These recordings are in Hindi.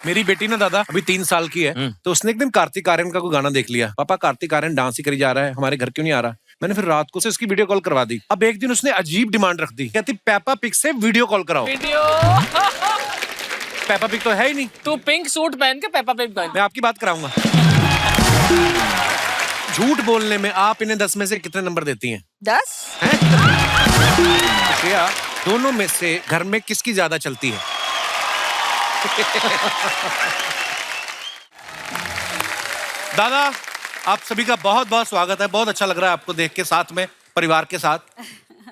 मेरी बेटी ना दादा अभी 3 साल की है, तो उसने एक दिन कार्तिक आर्यन का कोई गाना देख लिया। पापा कार्तिक आर्यन डांस ही करी जा रहा है, हमारे घर क्यों नहीं आ रहा? मैंने फिर रात को से उसकी वीडियो कॉल करवा दी। अब एक दिन उसने अजीब डिमांड रख दी, कहती पेपा पिग से वीडियो कॉल कराओ। वीडियो पेपा पिग तो है ही नहीं। तू पिंक सूट पहन के पेपा पिग बन। मैं आपकी बात कराऊंगा। झूठ बोलने में आप इन्हें 10 में से कितने नंबर देती हैं? 10? श्रेया, दोनों में से घर में किसकी ज्यादा चलती है? दादा, आप सभी का बहुत बहुत स्वागत है। बहुत अच्छा लग रहा है आपको देख के, साथ में परिवार के साथ।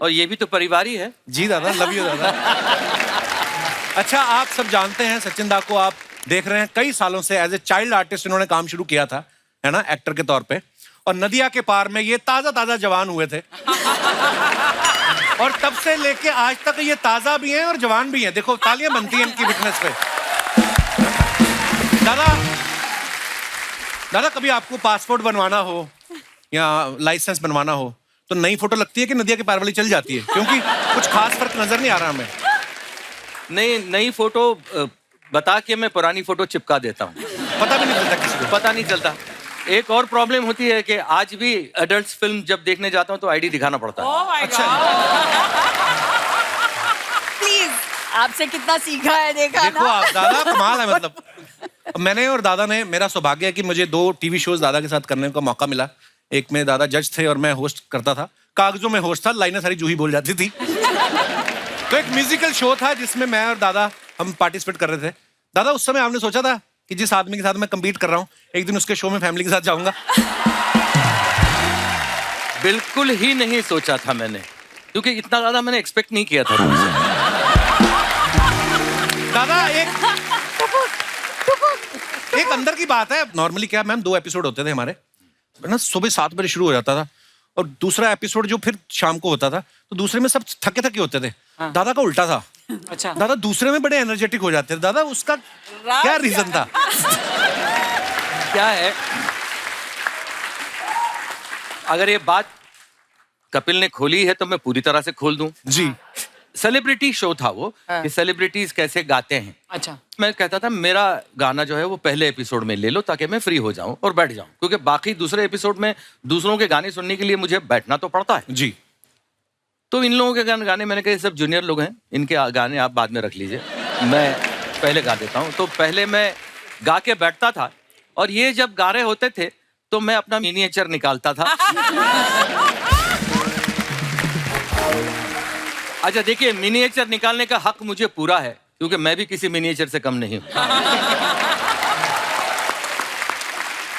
और ये भी तो परिवार ही है। जी दादा, लव यू दादा। अच्छा, आप सब जानते हैं सचिन दा को आप देख रहे हैं कई सालों से। एज ए चाइल्ड आर्टिस्ट इन्होंने काम शुरू किया था, है ना, एक्टर के तौर पे। और नदिया के पार में ये ताजा ताजा जवान हुए थे। और तब से लेके आज तक ये ताजा भी हैं और जवान भी हैं। देखो, तालियां बनती हैं इनकी फिटनेस पे। दादा, कभी आपको पासपोर्ट बनवाना हो या लाइसेंस बनवाना हो तो नई फोटो लगती है कि नदिया के पार वाली चल जाती है? क्योंकि कुछ खास फर्क नजर नहीं आ रहा हमें। नई फोटो बता के मैं पुरानी फोटो चिपका देता हूँ। पता भी नहीं चलता किसी को। पता नहीं चलता। एक और प्रॉब्लम होती है कि आज भी एडल्ट फिल्म जब देखने जाता हूँ तो आईडी दिखाना पड़ता है। Oh my अच्छा। प्लीज, आपसे कितना सीखा है देखा देखो ना? आप दादा, कमाल है। मतलब मैंने और दादा ने, मेरा सौभाग्य है कि मुझे 2 टीवी शोज दादा के साथ करने का मौका मिला। एक में दादा जज थे और मैं होस्ट करता था। कागजों में होस्ट था, लाइनें सारी जूही बोल जाती थी। तो एक म्यूजिकल शो था जिसमें मैं और दादा हम पार्टिसिपेट कर रहे थे। दादा, उस समय आपने सोचा था कि जिस आदमी के साथ मैं कम्पीट कर रहा हूँ एक दिन उसके शो में फैमिली के साथ जाऊंगा? बिल्कुल ही नहीं सोचा था मैंने, क्योंकि इतना ज्यादा मैंने एक्सपेक्ट नहीं किया था। दादा, एक अंदर की बात है। नॉर्मली क्या मैम, 2 एपिसोड होते थे हमारे, ना सुबह 7 बजे शुरू हो जाता था और दूसरा एपिसोड जो फिर शाम को होता था, तो दूसरे में सब थके थके होते थे। हाँ। दादा का उल्टा था। अच्छा। दादा दूसरे में बड़े एनर्जेटिक हो जाते थे। दादा, उसका क्या रीजन था? क्या है, अगर ये बात कपिल ने खोली है तो मैं पूरी तरह से खोल दूं। जी। सेलिब्रिटी शो था वो, हाँ। कि सेलिब्रिटीज कैसे गाते हैं। अच्छा। मैं कहता था मेरा गाना जो है वो पहले एपिसोड में ले लो ताकि मैं फ्री हो जाऊं और बैठ जाऊं, क्योंकि बाकी दूसरे एपिसोड में दूसरों के गाने सुनने के लिए मुझे बैठना तो पड़ता है। जी। तो इन लोगों के गाने मैंने कहा सब जूनियर लोग हैं, इनके गाने आप बाद में रख लीजिए, मैं पहले गा देता हूँ। तो पहले मैं गा के बैठता था और ये जब गा रहे होते थे तो मैं अपना मिनिएचर निकालता था। अच्छा देखिए, मिनिएचर निकालने का हक मुझे पूरा है, क्योंकि मैं भी किसी मिनिएचर से कम नहीं हूं।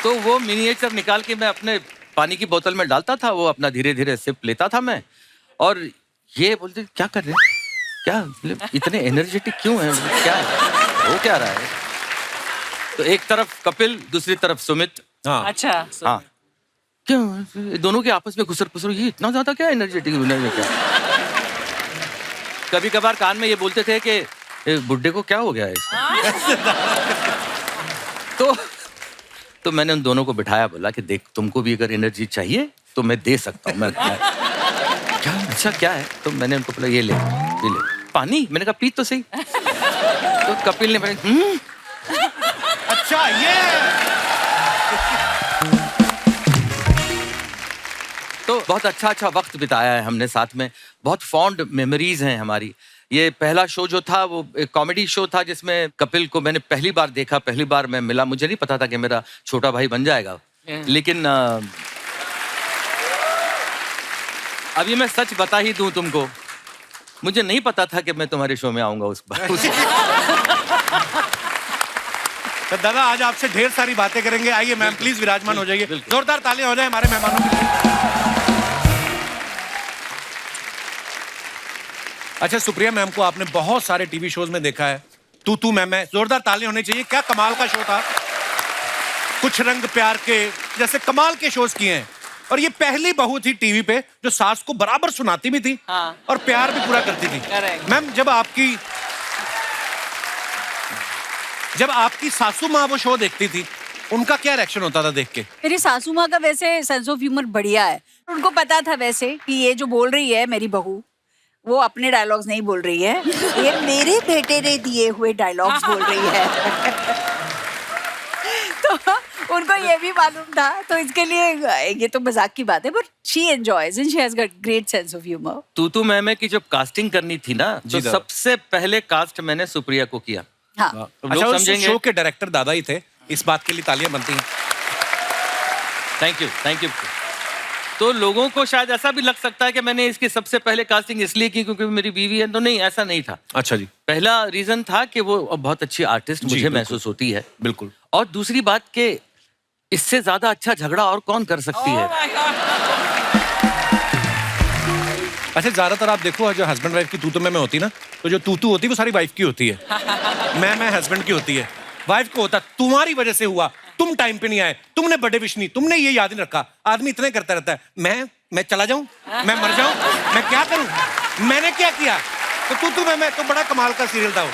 तो वो मिनिएचर निकाल के मैं अपने पानी की बोतल में डालता था, वो अपना धीरे धीरे सिप लेता था मैं। और ये बोलते क्या कर रहे हैं, क्या इतने एनर्जेटिक क्यों हैं, क्या है, वो क्या रहा है? तो एक तरफ कपिल, दूसरी तरफ सुमित। हाँ। अच्छा। हाँ, क्यों दोनों के आपस में घुसर पुसर, ये इतना ज्यादा क्या एनर्जेटिक क्या? कभी कभार कान में ये बोलते थे कि बुड्ढे को क्या हो गया है इसको? तो मैंने उन दोनों को बिठाया, बोला कि देख, तुमको भी अगर एनर्जी चाहिए तो मैं दे सकता हूँ। मैं क्या, अच्छा क्या है? तो मैंने उनको बोला ये ले पानी। मैंने कहा पी तो सही। तो कपिल ने अच्छा, ये तो बहुत अच्छा वक्त बिताया है हमने साथ में, बहुत फॉन्ड मेमोरीज हैं हमारी। ये पहला शो जो था वो एक कॉमेडी शो था जिसमें कपिल को मैंने पहली बार देखा, पहली बार मैं मिला। मुझे नहीं पता था कि मेरा छोटा भाई बन जाएगा, लेकिन अभी मैं सच बता ही दूं तुमको, मुझे नहीं पता था कि मैं तुम्हारे शो में आऊंगा उस बार। तो दादा, आज आपसे ढेर सारी बातें करेंगे। आइए मैम, प्लीज विराजमान हो जाइए। जोरदार तालियां हो जाए हमारे मेहमानों के लिए। अच्छा, सुप्रिया मैम को आपने बहुत सारे टीवी शोज में देखा है। तू मैं, जोरदार तालियां होनी चाहिए। क्या कमाल का शो था। कुछ रंग प्यार के जैसे कमाल के शोज किए हैं। और ये पहली बहू थी टीवी पे जो सास को बराबर सुनाती भी थी। हाँ। और प्यार भी पूरा करती थी। Correct। मैम, जब आपकी सासू माँ वो शो देखती थी, उनका क्या रिएक्शन होता था देख के? मेरी सासू माँ का वैसे सेंस ऑफ ह्यूमर बढ़िया है। उनको पता था वैसे कि ये जो बोल रही है मेरी बहू, वो अपने डायलॉग्स नहीं बोल रही है, ये मेरे बेटे ने दिए हुए डायलॉग्स बोल रही है। तो उनको ये भी मालूम था, तो इसके लिए ये तो मजाक की बात है, but she enjoys and she has got great sense of humour. तू मैं की जब कास्टिंग करनी थी ना, तो दादा। सबसे पहले कास्ट मैंने सुप्रिया को किया। हाँ, तो अच्छा, लोग उस समझेंगे। शो के डायरेक्टर दादा ही थे, इस बात के लिए तालियां बनती हैं। Thank you. तो लोगों को शायद ऐसा भी लग सकता है कि मैंने इसकी सबसे पहले कास्टिंग इसलिए की क्योंकि मेरी बीवी है, तो नहीं, ऐसा नहीं था। अच्छा जी, पहला रीजन था कि वो बहुत अच्छी आर्टिस्ट जी, मुझे बिल्कुल। महसूस होती है, बिल्कुल। और दूसरी बात कि इससे ज्यादा अच्छा झगड़ा और कौन कर सकती है। अच्छा, ज्यादातर आप देखो जो हस्बैंड वाइफ की तू मैं होती ना, तो जो तू होती है वो सारी वाइफ की होती है, मैं हस्बैंड की होती है। वाइफ को होता तुम्हारी वजह से हुआ, तुम टाइम पे नहीं आए, तुमने बर्थडे विश नहीं, तुमने ये याद नहीं रखा। आदमी इतने करता रहता है, मैं चला जाऊं, मैं मर जाऊं, मैं क्या करूं, मैंने क्या किया। तो तू मैं तो बड़ा कमाल का सीरियल था वो।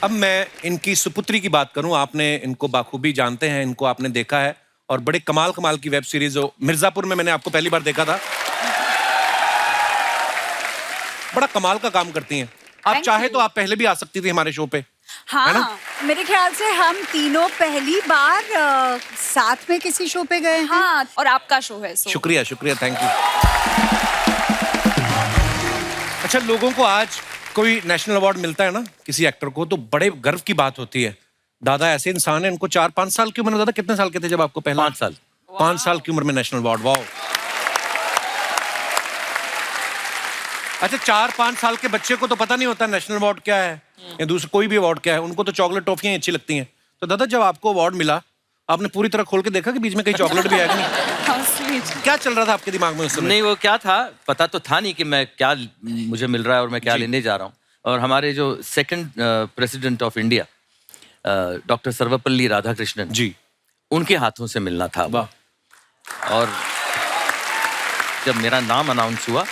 अब मैं इनकी सुपुत्री की बात करूं, आपने इनको बाखूबी जानते हैं, इनको आपने देखा है, और बड़े कमाल की वेब सीरीज हो। मिर्जापुर में मैंने आपको पहली बार देखा था, बड़ा कमाल का काम करती हैं आप। Thank चाहे you. तो आप पहले भी आ सकती थी हमारे शो पे। है ना? हाँ, मेरे ख्याल से हम तीनों पहली बार साथ में किसी शो पे गए हैं। हाँ, और आपका शो है सो। शुक्रिया, थैंक यू। अच्छा, लोगों को आज कोई नेशनल अवार्ड मिलता है ना किसी एक्टर को, तो बड़े गर्व की बात होती है। दादा ऐसे इंसान है, इनको 4-5 साल की उम्र में, दादा कितने साल के थे जब आपको पहला? 5 साल। 5 साल की उम्र में नेशनल अवार्ड, वाओ। अच्छा, 4-5 साल के बच्चे को तो पता नहीं होता नेशनल अवार्ड क्या है या दूसरा कोई भी अवार्ड क्या है, उनको तो चॉकलेट टॉफियां ही अच्छी लगती हैं। तो दादा जब आपको अवार्ड मिला, आपने पूरी तरह खोल के देखा कि बीच में कहीं चॉकलेट भी है कि नहीं? How sweet. क्या चल रहा था आपके दिमाग में उस समय? नहीं, वो क्या था पता तो था नहीं कि मैं क्या मुझे मिल रहा है और मैं क्या लेने जा रहा हूँ। और हमारे जो second president of India doctor Sarvepalli Radhakrishnan ji, उनके हाथों से मिलना था। वाह। और जब मेरा नाम अनाउंस हुआ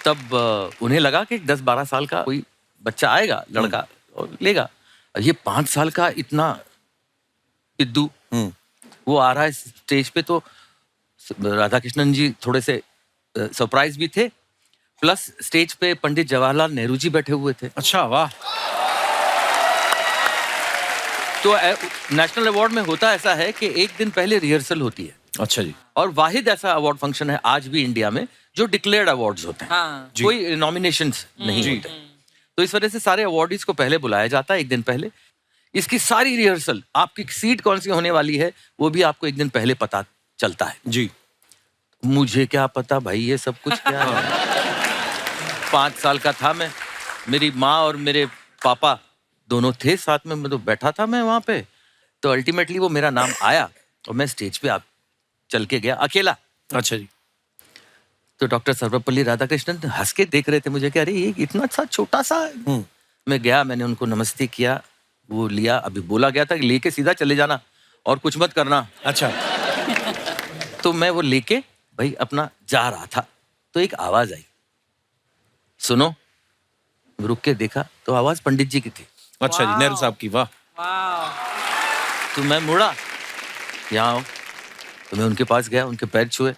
तब उन्हें लगा कि 10-12 साल का कोई बच्चा आएगा, लड़का, और लेगा। ये 5 साल का इतना पिद्दू वो आ रहा है स्टेज पे, तो राधाकृष्णन जी थोड़े से सरप्राइज भी थे, प्लस स्टेज पे पंडित जवाहरलाल नेहरू जी बैठे हुए थे। अच्छा, वाह। तो नेशनल अवार्ड में होता ऐसा है कि एक दिन पहले रिहर्सल होती है, अच्छा जी, और वाहिद ऐसा अवार्ड फंक्शन है आज भी इंडिया में जो डिक्लेयर्ड अवार्ड्स होते हैं। हाँ। कोई नॉमिनेशंस नहीं होते। तो इस वजह से सारे अवार्डीज को पहले बुलाया जाता है एक दिन पहले। इसकी सारी रिहर्सल, आपकी सीट कौन सी होने वाली है वो भी आपको एक दिन पहले पता चलता है। जी। मुझे क्या पता भाई ये सब कुछ क्या है। 5 साल का था मैं, मेरी माँ और मेरे पापा दोनों थे साथ में, मैं तो बैठा था मैं वहां पे। तो अल्टीमेटली वो मेरा नाम आया और मैं स्टेज पे चल के गया अकेला। अच्छा जी। तो डॉक्टर सर्वपल्ली राधाकृष्णन हंस के देख रहे थे मुझे कि अरे ये इतना सा छोटा सा। मैं गया, मैंने उनको नमस्ते किया, वो लिया। अभी बोला गया था कि लेके सीधा चले जाना और कुछ मत करना। अच्छा। तो मैं वो लेके भाई अपना जा रहा था, तो एक आवाज आई, सुनो। रुक के देखा तो आवाज पंडित जी की थी। अच्छा जी, नेहरू साहब की, वाह। तो मैं मुड़ा, यहाँ आओ। तो मैं उनके पास गया, उनके पैर छुए,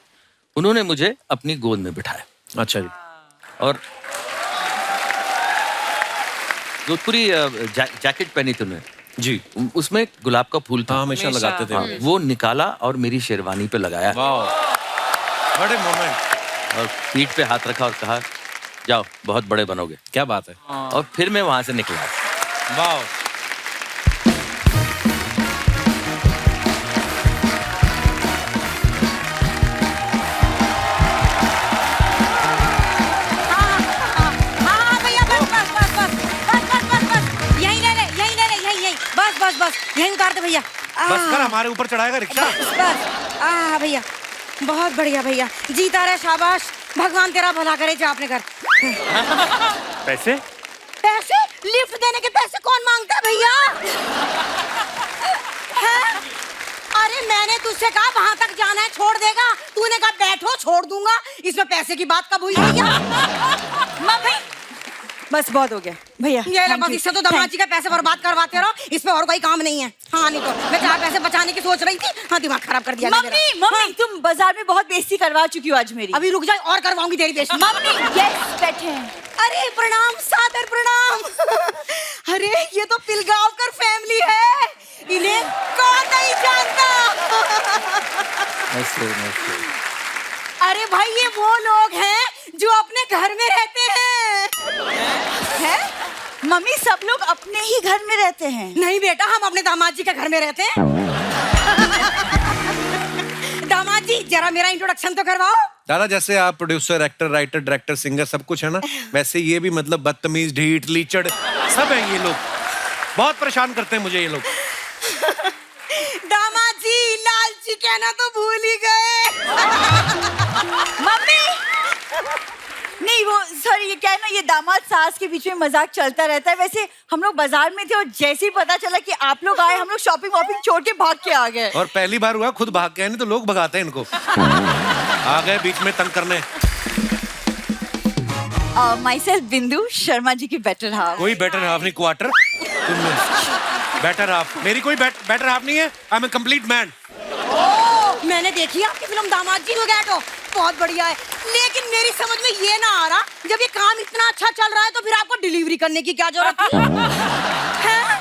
उन्होंने मुझे अपनी गोद में बिठाया। अच्छा जी। और जोधपुरी जैकेट पहनी थी उन्होंने जी, उसमें गुलाब का फूल था। हाँ, हमेशा लगाते थे। हाँ, वो निकाला और मेरी शेरवानी पे लगाया वाह, बड़े मोमेंट। और पीठ पे हाथ रखा और कहा जाओ बहुत बड़े बनोगे। क्या बात है। और फिर मैं वहां से निकला। वाह। हाँ भैया, बस यहीं ले ले, यहीं बस यहीं उतार दे भैया। बस कर, हमारे ऊपर चढ़ाएगा रिक्शा। बस भैया, बहुत बढ़िया भैया, जीता रहे, शाबाश, भगवान तेरा भला करे, जा अपने घर। पैसे पैसे लिफ्ट देने के पैसे कौन मांगता है भैया? हैं? अरे मैंने तुझसे कहा वहां तक जाना है, छोड़ देगा, तूने कहा बैठो छोड़ दूंगा, इसमें पैसे की बात कब हुई भैया? मम्मी, बस बहुत हो गया भैया ये लो, thank बस you, इससे तो दामाद जी का पैसे बर्बाद करवाते रहो, इस पे और कोई काम नहीं है। हाँ नहीं तो मैं 4 पैसे बचाने की सोच रही थी, हाँ दिमाग खराब कर दिया मेरा। मम्मी मम्मी तुम बाजार में बहुत बेइज्जती करवा चुकी हो आज मेरी। अभी रुक जाए और करवाऊंगी तेरी बेइज्जती। मम्मी यस बैठे। अरे प्रणाम, सादर प्रणाम। अरे ये तो पिलगांवकर फैमिली है, इन्हें कौन नहीं जानता। अरे भाई ये वो लोग हैं जो अपने घर में रहते हैं? मम्मी सब लोग अपने ही घर में रहते हैं। नहीं बेटा, हम अपने दामाद जी के घर में रहते हैं। दामाद जी जरा मेरा इंट्रोडक्शन तो करवाओ। दादा जैसे आप producer, actor, writer, director, singer सब कुछ है ना, वैसे ये भी मतलब बदतमीज, ढीठ, लीचड़ सब है ये लोग। बहुत परेशान करते हैं मुझे ये लोग। दामाद जी लालची कहना तो भूल ही गए। मम्मी नहीं वो सॉरी, ये क्या है ना, ये दामाद सास के बीच में मजाक चलता रहता है। वैसे हम लोग बाजार में थे और जैसे ही पता चला कि आप लोग आए, हम लोग शॉपिंग वॉपिंग छोड़ के भाग के आ गए। और पहली बार हुआ खुद भाग के आए, नहीं तो लोग भगाते हैं इनको। आ गए बीच में तंग करने। माई सेल्फ बिंदु शर्मा जी की बेटर हाफ। कोई बेटर हाफ नहीं, क्वार्टर। बेटर हाफ मेरी कोई बेटर हाफ नहीं है। I am a complete man. मैंने देखी आपकी फिल्म दामाद जी वगैरह, बहुत बढ़िया है, लेकिन मेरी समझ में ये ना आ रहा, जब ये काम इतना अच्छा चल रहा है तो फिर आपको डिलीवरी करने की क्या जरूरत थी? हैं?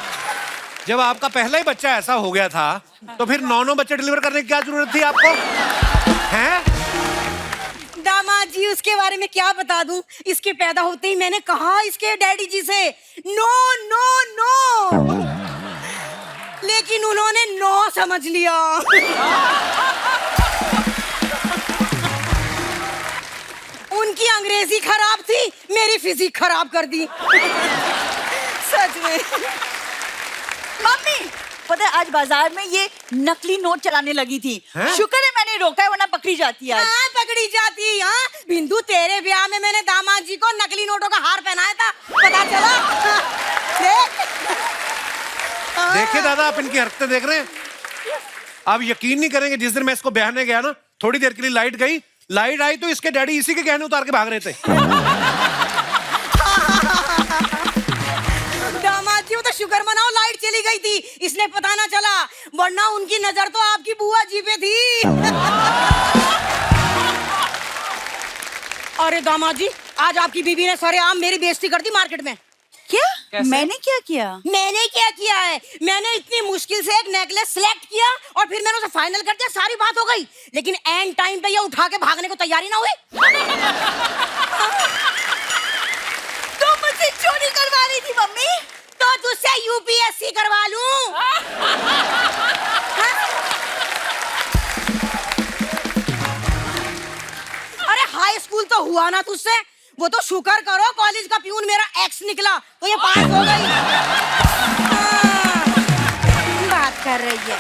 जब आपका पहला ही बच्चा ऐसा हो गया था तो फिर 9 बच्चे डिलीवर करने की क्या जरूरत थी आपको? हैं? दामाद जी उसके बारे में क्या बता दूं, इसके पैदा होते ही मैंने कहा इसके डैडी जी से नो नो नो, लेकिन उन्होंने नो समझ लिया। उनकी अंग्रेजी खराब थी, मेरी फिजिक खराब कर दी। सच में। मम्मी पता है आज बाजार में ये नकली नोट चलाने लगी थी। शुक्र है मैंने रोका है, वरना पकड़ी जाती आज। हाँ पकड़ी जाती। हाँ बिंदु, तेरे ब्याह में मैंने दामाद जी को नकली नोटों का हार पहनाया था, पता चला? देखिए दादा, आप इनकी हरकतें देख रहे हैं। आप यकीन नहीं करेंगे, जिस दिन मैं इसको ब्याहने गया ना, थोड़ी देर के लिए लाइट गई, लाइट आई तो इसके डैडी इसी के गहने उतार के भाग रहे थे। दामाद जी वो तो शुक्र मनाओ लाइट चली गई थी, इसलिए पता ना चला, वरना उनकी नजर तो आपकी बुआ जी पे थी। अरे दामाद जी, आज आपकी बीबी ने सरेआम मेरी बेइज्जती कर दी मार्केट में। क्या? मैंने क्या किया? मैंने क्या किया है? मैंने इतनी मुश्किल से एक नेकलेस सिलेक्ट किया और फिर मैंने उसे फाइनल कर दिया, सारी बात हो गई, लेकिन एंड टाइम पे ये उठा के भागने को तैयारी ना हुई। तुम मुझसे चोरी करवा रही थी मम्मी? तो तुझसे यूपीएससी करवा लूं। अरे हाई स्कूल तो हुआ ना तुझसे, वो तो शुक्र करो कॉलेज का प्यून मेरा एक्स निकला तो ये पास हो गई। बात कर रही है।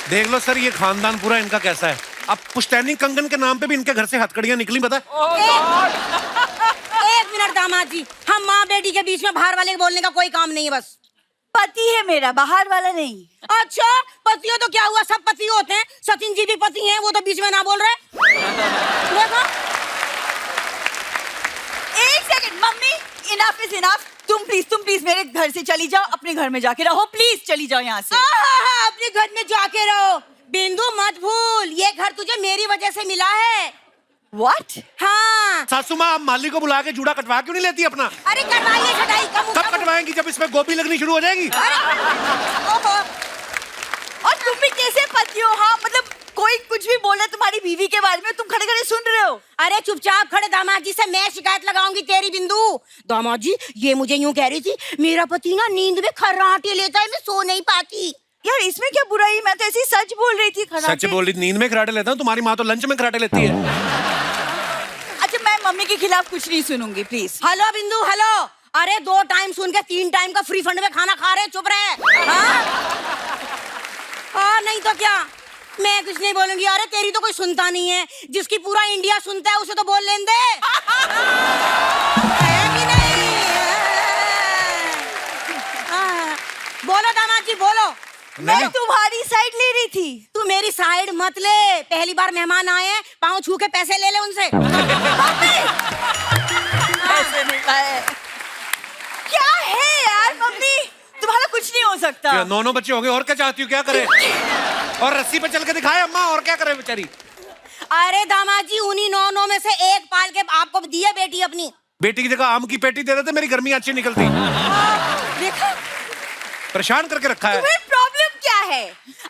देख लो सर, ये खानदान पूरा इनका कैसा है। अब पुश्तैनी कंगन के नाम पे भी इनके घर से हथकड़ियां निकली, पता है? एक मिनट दामाद जी, हम माँ बेटी के बीच में बाहर वाले के बोलने का कोई काम नहीं है, बस। पति है मेरा, बाहर वाला नहीं। अच्छा पति हो तो क्या हुआ, सब पति होते हैं, सचिन जी भी पति हैं, वो तो बीच में ना बोल रहे। देखो एक second mummy, enough is enough. तुम प्लीज मेरे घर से चली जाओ, अपने घर में जाके रहो, प्लीज चली जाओ यहाँ से। अपने घर में जाके रहो। बिंदु मत भूल, ये घर तुझे मेरी वजह से मिला है। What? हाँ। सासू माँ, आप माली को बुला के जूड़ा कटवा क्यों नहीं लेती अपना? अरे कटवाइए छटाई कब कटवाएंगी? जब इसमें गोभी लगनी शुरू हो जाएगी। और तुम भी कैसे पति हो? हाँ मतलब कोई कुछ भी बोला तुम्हारी बीवी के बारे में, तुम खड़े खड़े सुन रहे हो। अरे चुपचाप खड़े, दामाद जी से मैं शिकायत लगाऊंगी तेरी। बिंदु दामाद जी, ये मुझे यूं कह रही थी, मेरा पति ना नींद में खर्राटे लेता है, मैं सो नहीं पाती। यार इसमें क्या बुराई, मैं तो ऐसी सच बोल रही थी। सच बोल रही, नींद में खराटे लेता हूँ, तुम्हारी माँ तो लंच में खराटे लेती है। अच्छा मैं मम्मी के खिलाफ कुछ नहीं सुनूंगी, प्लीज। हेलो बिंदु, हेलो। अरे 2 टाइम सुन के 3 टाइम का फ्री फंड में खाना खा रहे, चुप रहे। हाँ नहीं तो क्या, मैं कुछ नहीं बोलूंगी। अरे तेरी तो कोई सुनता नहीं है, जिसकी पूरा इंडिया सुनता है उसे तो बोल लेने दे। है कि नहीं? बोलो दामाद जी बोलो। मैं तुम्हारी साइड ले रही थी। तू मेरी साइड मत ले, पहली बार मेहमान आए हैं, पाँव छू के पैसे ले ले उनसे। ऐसे नहीं है। क्या है यार मम्मी, तुम्हारा कुछ नहीं हो सकता। क्या 9 बच्चे होंगे और क्या चाहती हूँ, क्या करे? और रस्सी पे चल के दिखाए अम्मा, और क्या करे बेचारी? अरे दामाद जी, उन्हीं 9 में से एक पाल के आपको दिए बेटी अपनी। बेटी की जगह आम की पेटी दे देते, मेरी गर्मी अच्छी निकलती। देखा, परेशान करके रखा है। तुम्हें प्रॉब्लम क्या है?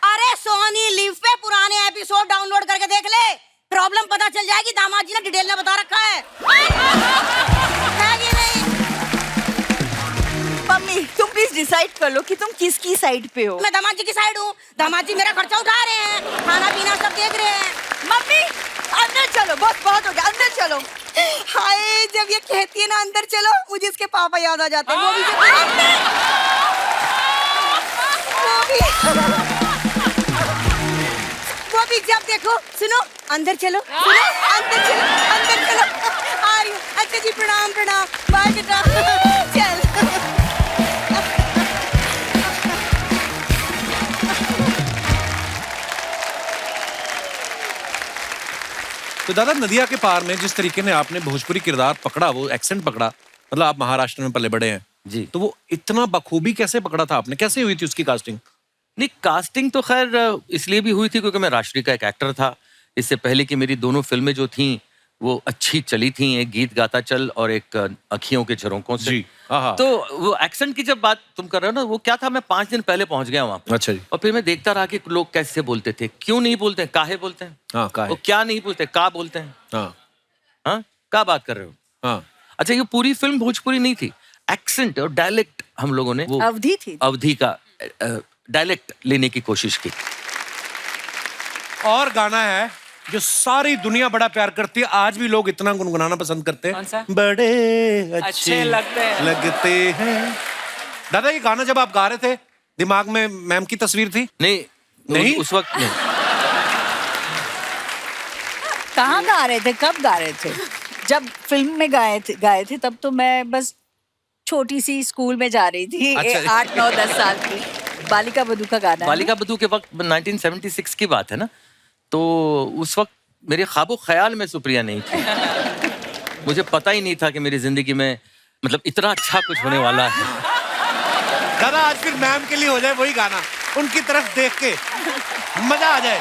अरे सोनी लिव पे पुराने एपिसोड डाउनलोड करके देख ले, प्रॉब्लम पता चल जाएगी। दामाद जी ने डिटेल में बता रखा है। है कि नहीं? मम्मी तुम प्लीज डिसाइड कर लो कि तुम किसकी साइड पे हो। मैं दामाद जी की साइड हूँ। दामाद जी मेरा खर्चा उठा रहे हैं, खाना पीना सब देख रहे हैं। मम्मी अंदर चलो, बहुत बहुत हो गया, अंदर चलो। हाय, जब ये कहती है ना अंदर चलो, मुझे इसके पापा याद आ जाते हैं। वो भी जब देखो, सुनो अंदर चलो, सुनो अंदर चलो, अंदर चलो। आ रही हूँ। अच्छा जी, प्रणाम प्रणाम, बाय बेटा। चल। तो दादा, नदिया के पार में जिस तरीके ने आपने भोजपुरी किरदार पकड़ा, वो एक्सेंट पकड़ा, मतलब आप महाराष्ट्र में पले बड़े हैं जी। तो वो इतना बखूबी कैसे पकड़ा था आपने? कैसे हुई थी उसकी कास्टिंग? नहीं, कास्टिंग तो खैर इसलिए भी हुई थी क्योंकि मैं राष्ट्रीय का एक एक्टर था। इससे पहले की मेरी दोनों फिल्में जो थीं वो अच्छी चली थी, एक गीत गाता चल और एक अखियों के झरोकों से। जी, आहा। तो वो एक्सेंट की जब बात तुम कर रहे हो ना, वो क्या था, मैं 5 दिन पहले पहुंच गया वहां पे। अच्छा जी। और फिर मैं देखता रहा कि लोग कैसे बोलते थे, क्यों नहीं बोलते हैं, काहे बोलते हैं, हाँ, काहे? वो क्या नहीं बोलते, का बोलते हैं। हाँ हाँ, क्या बात कर रहे हो? हाँ। अच्छा, ये पूरी फिल्म भोजपुरी नहीं थी, एक्सेंट और डायलेक्ट हम लोगों ने वो अवधि थी। अवधि का डायलेक्ट लेने की कोशिश की। और गाना है जो सारी दुनिया बड़ा प्यार करती है, आज भी लोग इतना गुनगुनाना पसंद करते हैं। कौन सा? बड़े अच्छे लगते हैं। दादा, ये गाना जब आप गा रहे थे, दिमाग में मैम की तस्वीर थी? नहीं नहीं? उस वक्त नहीं। कहाँ गा रहे थे, कब गा रहे थे? जब फिल्म में गाए थे तब तो मैं बस छोटी सी स्कूल में जा रही थी। अच्छा। 8, 9, 10 साल की। बालिका बधू का गाना है बालिका बधू के वक्त 1976 की बात है ना, तो उस वक्त मेरे ख्वाबो ख्याल में सुप्रिया नहीं थी। मुझे पता ही नहीं था कि मेरी जिंदगी में मतलब इतना अच्छा कुछ होने वाला है। दादा, आज फिर मैम के लिए हो जाए वही गाना, उनकी तरफ देख के मजा आ जाए।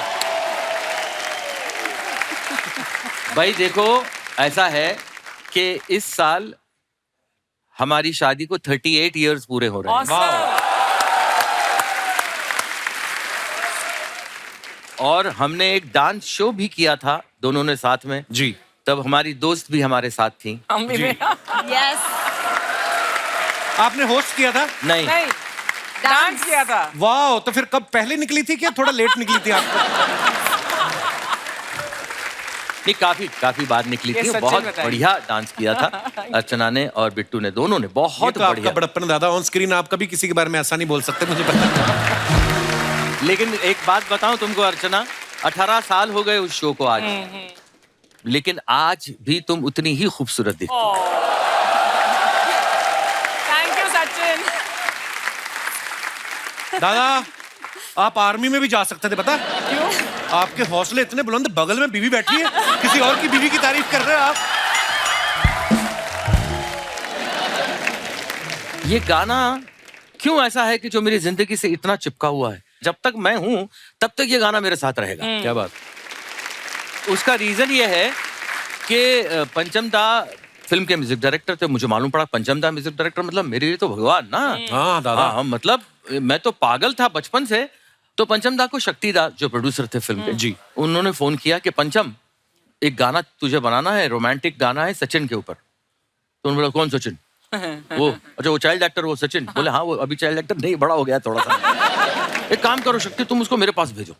भाई देखो, ऐसा है कि इस साल हमारी शादी को 38 इयर्स पूरे हो रहे हैं। और हमने एक डांस शो भी किया था दोनों ने साथ में जी। तब हमारी दोस्त भी हमारे साथ थी। यस, आपने होस्ट किया था? नहीं, डांस किया था। वाह, तो फिर कब पहले निकली थी क्या थोड़ा लेट निकली थी आपको? नहीं, काफी बाद निकली ये थी। सचिन बहुत बताइए। बढ़िया डांस किया था अर्चना ने और बिट्टू ने, दोनों ने ये बहुत तो आपका बढ़िया। बड़प्पन दादा, ऑन स्क्रीन आप कभी किसी के बारे में ऐसा नहीं बोल सकते, मुझे पता है। लेकिन एक बात बताऊं तुमको अर्चना, 18 साल हो गए उस शो को आज, लेकिन आज भी तुम उतनी ही खूबसूरत दिखती हो। Thank you Sachin. दादा, आप आर्मी में भी जा सकते थे, पता? क्यों? आपके हौसले इतने बुलंद, बगल में बीवी बैठी है, किसी और की बीवी की तारीफ कर रहे हो आप। ये गाना क्यों ऐसा है कि जो मेरी जिंदगी से इतना चिपका हुआ है? जब तक मैं हूं तब तक ये गाना मेरे साथ रहेगा। क्या बात? उसका रीजन ये है कि पंचम दा फिल्म के म्यूजिक डायरेक्टर थे। मुझे मालूम पड़ा पंचम दा म्यूजिक डायरेक्टर मतलब मेरे लिए तो भगवान ना। हाँ दादा। हाँ, मतलब मैं तो पागल था बचपन से। तो पंचम दा को शक्ति दा जो प्रोड्यूसर थे फिल्म के, जी, उन्होंने फोन किया कि पंचम एक गाना तुझे बनाना है, रोमांटिक गाना है सचिन के ऊपर। तो उन्होंने बोला कौन सचिन? वो अच्छा, वो चाइल्ड एक्टर वो सचिन? बोले हाँ, वो अभी चाइल्ड एक्टर नहीं, बड़ा हो गया थोड़ा सा। एक काम करो शक्ति, तुम उसको मेरे पास भेजो।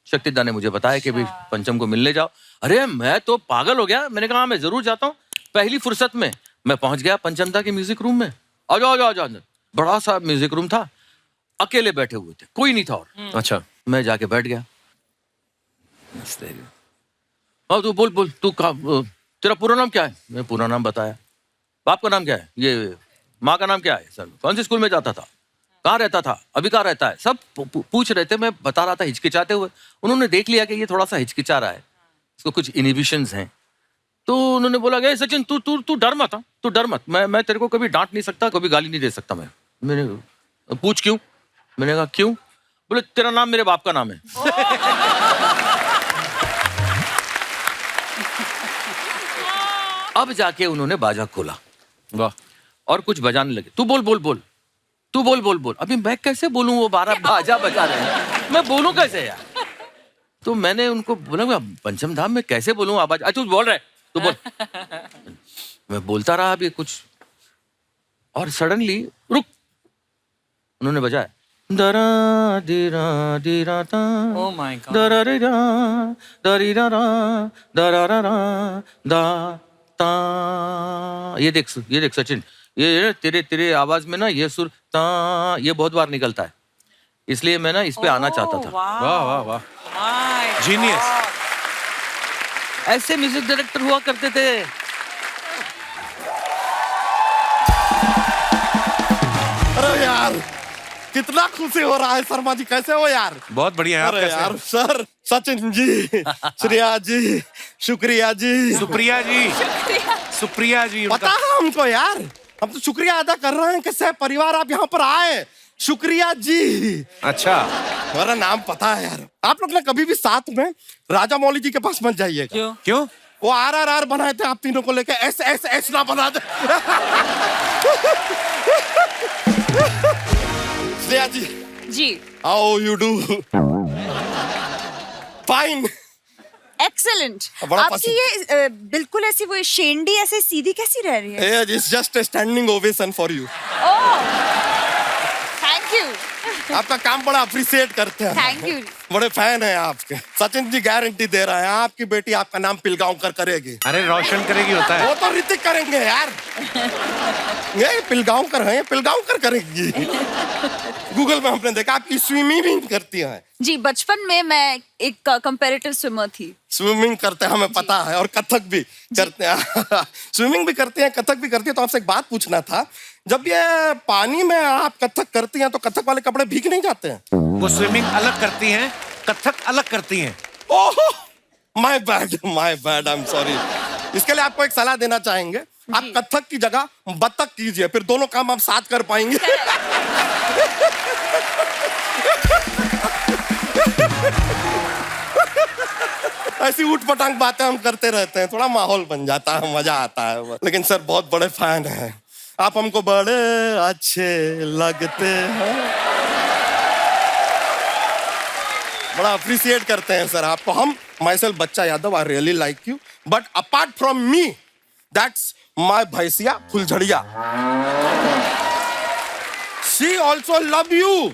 शक्ति दा ने मुझे बताया कि भाई पंचम को मिलने जाओ। अरे मैं तो पागल हो गया, मैंने कहा मैं जरूर जाता हूँ। पहली फुर्सत में मैं पहुंच गया पंचम दा के म्यूजिक रूम में। आ जाओ आ जाओ अंदर। बड़ा सा म्यूजिक रूम था, अकेले बैठे हुए थे, कोई नहीं था और। अच्छा। मैं जाके बैठ गया। हाँ तू बोल तू तेरा पूरा नाम क्या है? मैं पूरा नाम बताया। बाप का नाम क्या है? ये। माँ का नाम क्या है? सर कौन से स्कूल में जाता था? कहाँ रहता था, अभी कहाँ रहता है, सब पूछ रहे थे। मैं बता रहा था हिचकिचाते हुए। उन्होंने देख लिया कि ये थोड़ा सा हिचकिचा रहा है, इसको कुछ इनहिबिशंस हैं। तो उन्होंने बोला कि सचिन तू तू तू डर मत, तू डर मत, मैं तेरे को कभी डांट नहीं सकता, कभी गाली नहीं दे सकता। मैंने पूछ क्यों? मैंने कहा क्यों? बोले तेरा नाम मेरे बाप का नाम है। अब जाके उन्होंने बाजा खोला। वाह। और कुछ बजाने लगे। तू बोल बोल बोल, तू बोल बोल बोल। अभी मैं कैसे बोलूं, वो 12 बाजा बजा रहे हैं, मैं बोलूं कैसे यार? तो मैंने उनको बोला पंचम धाम में कैसे बोलूं आवाज? तू बोल रहा है, तू बोल। मैं बोलता रहा अभी कुछ, और सडनली रुक, उन्होंने बजाया दरा दिरा दिरा ता, Oh my God. दरा रे रा दरी रा रा दरा रा रा दा ता। ये देख सचिन, ये तेरे तेरे आवाज में ना ये सुर ता ये बहुत बार निकलता है, इसलिए मैं ना इस पे आना चाहता था। वाह वाह वाह, My जीनियस। God. ऐसे म्यूजिक डायरेक्टर हुआ करते थे। अरे यार कितना खुशी हो रहा है शर्मा जी, कैसे हो यार? बहुत बढ़िया है। आप अरे कैसे यार हैं? सर, सचिन जी, श्रेया जी, शुक्रिया जी। सुप्रिया जी, सुप्रिया जी पता है हमको यार, हम तो शुक्रिया अदा कर रहे हैं कि सह परिवार आप यहाँ पर आए। शुक्रिया जी। अच्छा, हमारा नाम पता है यार। आप लोग ना कभी भी साथ में राजा मौली जी के पास मत जाइएगा। क्यों? क्यों? वो RRR बनाए थे आप तीनों को लेके, S ना बना दे। श्रेया जी, जी how you do? Fine. Excellent. बड़ा आपकी पसंद। ये बिल्कुल ऐसी वो शेंडी ऐसे सीधी कैसी रह रही है? It's just standing ovation for you. Oh thank you, आपका काम बड़ा अप्रिशिएट करते हैं। Thank you. बड़े फैन हैं आपके। सचिन जी गारंटी दे रहे हैं आपकी बेटी आपका नाम पिलगांवकर करेगी। अरे रोशन करेगी होता है। वो तो ऋतिक करेंगे यार। ये पिलगांवकर हैं, पिलगांवकर करेगी। गूगल में हमने देखा आपकी स्विमिंग करती हैं। जी बचपन में मैं एक कंपैरेटिव स्विमर थी। स्विमिंग करते हैं हमें पता है, और कथक भी करते हैं। स्विमिंग भी करते हैं, कथक भी करती है। तो आपसे एक बात पूछना था, जब ये पानी में आप कथक करती हैं तो कथक वाले कपड़े भीग नहीं जाते हैं? वो स्विमिंग अलग करती हैं, कथक अलग करती हैं। Oh my bad, I am sorry. इसके लिए आपको एक सलाह देना चाहेंगे, आप कथक की जगह बतख कीजिए, फिर दोनों काम आप साथ कर पाएंगे। ऐसी ऊट पटांग बातें हम करते रहते हैं, थोड़ा माहौल बन जाता है, मजा आता है। लेकिन सर बहुत बड़े फैन हैं आप, हमको बड़े अच्छे लगते हैं, बड़ा अप्रिशिएट करते हैं सर आपको हम। Myself Bachcha Yadav, I really like you, but apart from me that's my भैंसिया फुलझड़िया, she also love you,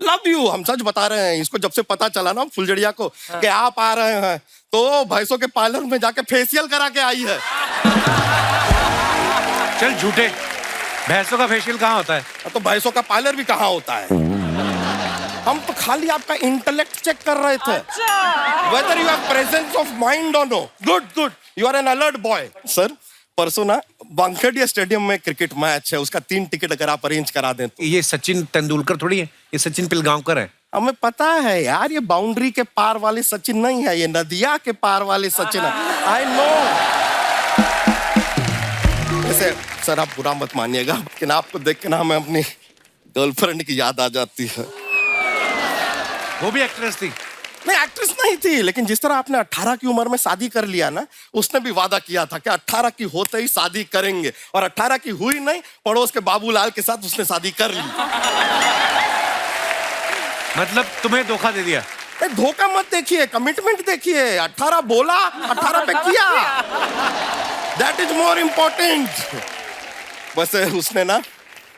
love you. हम सच बता रहे हैं, इसको जब से पता चला ना फुलझड़िया को कि आप आ रहे हैं, तो भैंसों के पार्लर में जाके फेशियल करा के आई है। चल झूठे, भैंसों का फेशियल कहाँ होता है? तो भैंसों का पार्लर भी कहाँ होता है? हम तो खाली आपका इंटेलेक्ट चेक कर रहे थे, whether you have presence of mind or no. Good, you are an alert boy. Sir परसों ना वानखेड़े स्टेडियम में क्रिकेट मैच है, उसका 3 टिकट अगर आप अरेंज करा दें तो। ये सचिन तेंदुलकर थोड़ी है, ये सचिन पिलगांवकर है। हमें पता है यार, ये बाउंड्री के पार वाले सचिन नहीं है, ये नदिया के पार वाले सचिन है। I know. वैसे सर आप बुरा मत मानिएगा, लेकिन आपको देख के ना हमें अपनी गर्लफ्रेंड की याद आ जाती है। वो भी एक्ट्रेस थी? नहीं एक्ट्रेस नहीं थी, लेकिन जिस तरह आपने 18 की उम्र में शादी कर लिया ना, उसने भी वादा किया था कि 18 की होते ही शादी करेंगे, और 18 की हुई नहीं, पड़ोस के बाबूलाल के साथ उसने शादी कर ली। मतलब तुम्हें धोखा दे दिया? धोखा मत देखिए, कमिटमेंट देखिए। 18 बोला, 18 पे किया, दैट इज मोर इम्पोर्टेंट। वैसे उसने ना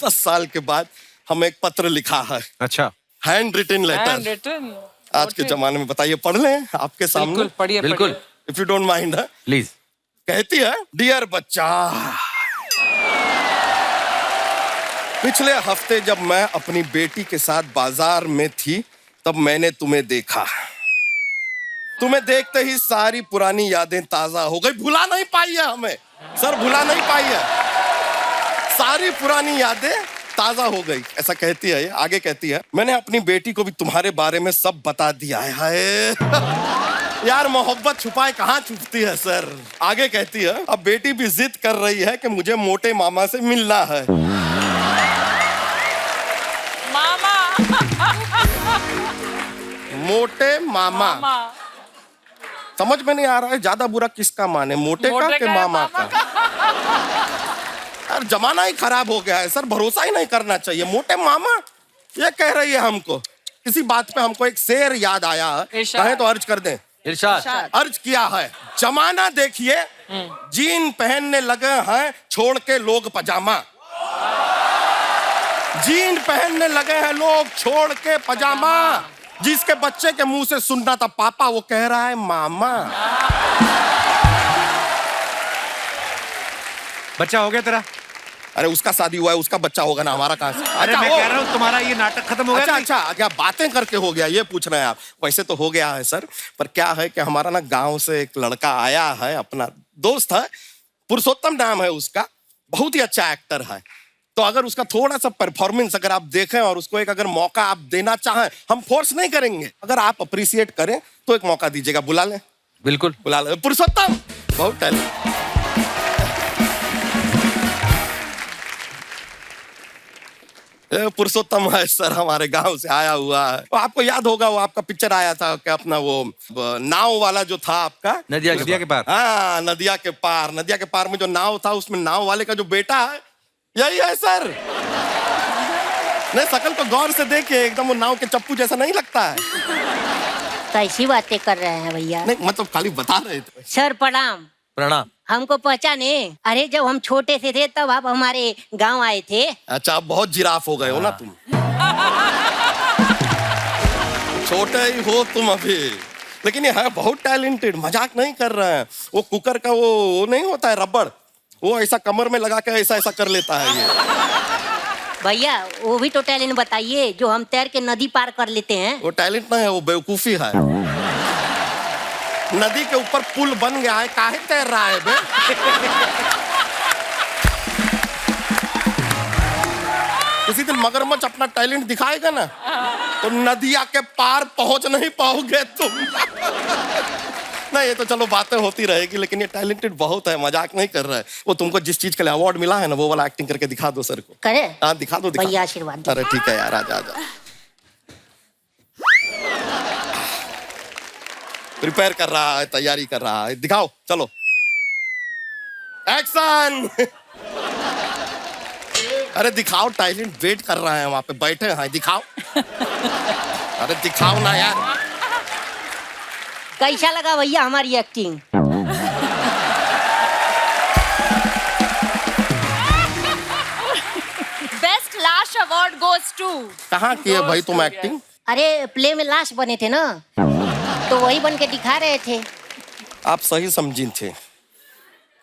10 साल के बाद हमें एक पत्र लिखा है। अच्छा, हैंड रिटन लेटर। Handwritten. आज के जमाने में बताइए, पढ़ लें आपके सामने। बिल्कुल पढ़िए, बिल्कुल। पढ़िए। If you don't mind. Please. कहती है, डियर बच्चा, पिछले हफ्ते जब मैं अपनी बेटी के साथ बाजार में थी, तब मैंने तुम्हें देखा। तुम्हें देखते ही सारी पुरानी यादें ताजा हो गई। भुला नहीं पाई है हमें सर, भुला नहीं पाई है। सारी पुरानी यादें ताजा हो गई, ऐसा कहती है ये। आगे कहती है, मैंने अपनी बेटी को भी तुम्हारे बारे में सब बता दिया है। हाय यार, मोहब्बत छुपाए कहाँ छुपती है सर। आगे कहती है, अब बेटी भी जिद कर रही है कि मुझे मोटे मामा से मिलना है। मामा मोटे मामा, समझ में नहीं आ रहा है ज्यादा बुरा किसका माने, मोटे का कि मामा का। यार जमाना ही खराब हो गया है सर, भरोसा ही नहीं करना चाहिए। मोटे मामा ये कह रही है हमको। किसी बात पे हमको एक शेर याद आया है, इरशाद। कहे तो अर्ज कर दें। इरशाद। अर्ज किया है, जमाना देखिए जीन पहनने लगे हैं छोड़ के लोग पजामा। जीन पहनने लगे हैं लोग छोड़ के पजामा। जिसके बच्चे के मुंह से सुनना था पापा, वो कह रहा है मामा। बच्चा हो गया तेरा? अरे उसका शादी हुआ है, उसका बच्चा होगा ना, हमारा कहाँ से। अरे अच्छा, मैं हो। कह रहा हूँ तुम्हारा ये नाटक खत्म हो गया। अच्छा नहीं? अच्छा, क्या बातें करके हो गया ये पूछ रहे हैं आप? वैसे तो हो गया है सर, पर क्या है कि हमारा ना गांव से एक लड़का आया है, अपना दोस्त है, पुरुषोत्तम नाम है उसका, बहुत ही अच्छा एक्टर है। तो अगर उसका थोड़ा सा परफॉर्मेंस अगर आप देखें और उसको एक अगर मौका आप देना चाहें, हम फोर्स नहीं करेंगे, अगर आप अप्रिशिएट करें तो एक मौका दीजिएगा। बुला लें? बिल्कुल बुला लें। पुरुषोत्तम बहुत टैलेंट। पुरुषोत्तम है सर, हमारे गांव से आया हुआ है। तो आपको याद होगा वो आपका पिक्चर आया था क्या, अपना वो नाव वाला जो था आपका, नदिया नदिया के पार। हाँ नदिया के पार। नदिया के पार में जो नाव था, उसमें नाव वाले का जो बेटा है यही है सर। नहीं, शकल को गौर से देखिए, एकदम वो नाव के चप्पू जैसा नहीं लगता है। कैसी बातें कर रहे हैं भैया? नहीं मतलब खाली बता रहे थे। सर प्रणाम। प्रणाम। हमको पहचाने? अरे जब हम छोटे से थे तब आप हमारे गांव आए थे। अच्छा, आप बहुत जिराफ हो गए हो ना तुम। छोटे ही हो तुम अभी, लेकिन ये है बहुत टैलेंटेड, मजाक नहीं कर रहे हैं। वो कुकर का वो नहीं होता है रबड़, वो ऐसा कमर में लगा के ऐसा ऐसा कर लेता है ये। भैया वो भी तो टैलेंट बताइए जो हम तैर के नदी पार कर लेते हैं। वो टैलेंट नहीं है, वो बेवकूफी है। नदी के ऊपर पुल बन गया है, काहे तैर रहा है बे? किसी दिन मगरमच्छ अपना टैलेंट दिखाएगा ना, तो नदिया के पार पहुंच नहीं पाओगे तुम। नहीं, ये तो चलो बातें होती रहेगी, लेकिन ये टैलेंटेड बहुत है, मजाक नहीं कर रहा है। वो तुमको जिस चीज के लिए अवार्ड मिला है ना, वो वाला एक्टिंग करके दिखा दो सर को। करे? हाँ दिखा दो, भैया आशीर्वाद दो। अरे ठीक है यार, आजा आजा। प्रिपेयर कर रहा है, तैयारी कर रहा है, दिखाओ चलो। एक्शन। अरे दिखाओ, टैलेंट वेट कर रहा है वहां पे, बैठे हैं, दिखाओ। अरे दिखाओ ना यार। कैसा लगा भैया हमारी एक्टिंग? बेस्ट लाश अवार्ड गोज टू। कहाँ की है भाई तुम एक्टिंग? अरे प्ले में लाश बने थे ना, तो वही बन के दिखा रहे थे। आप सही समझी थे।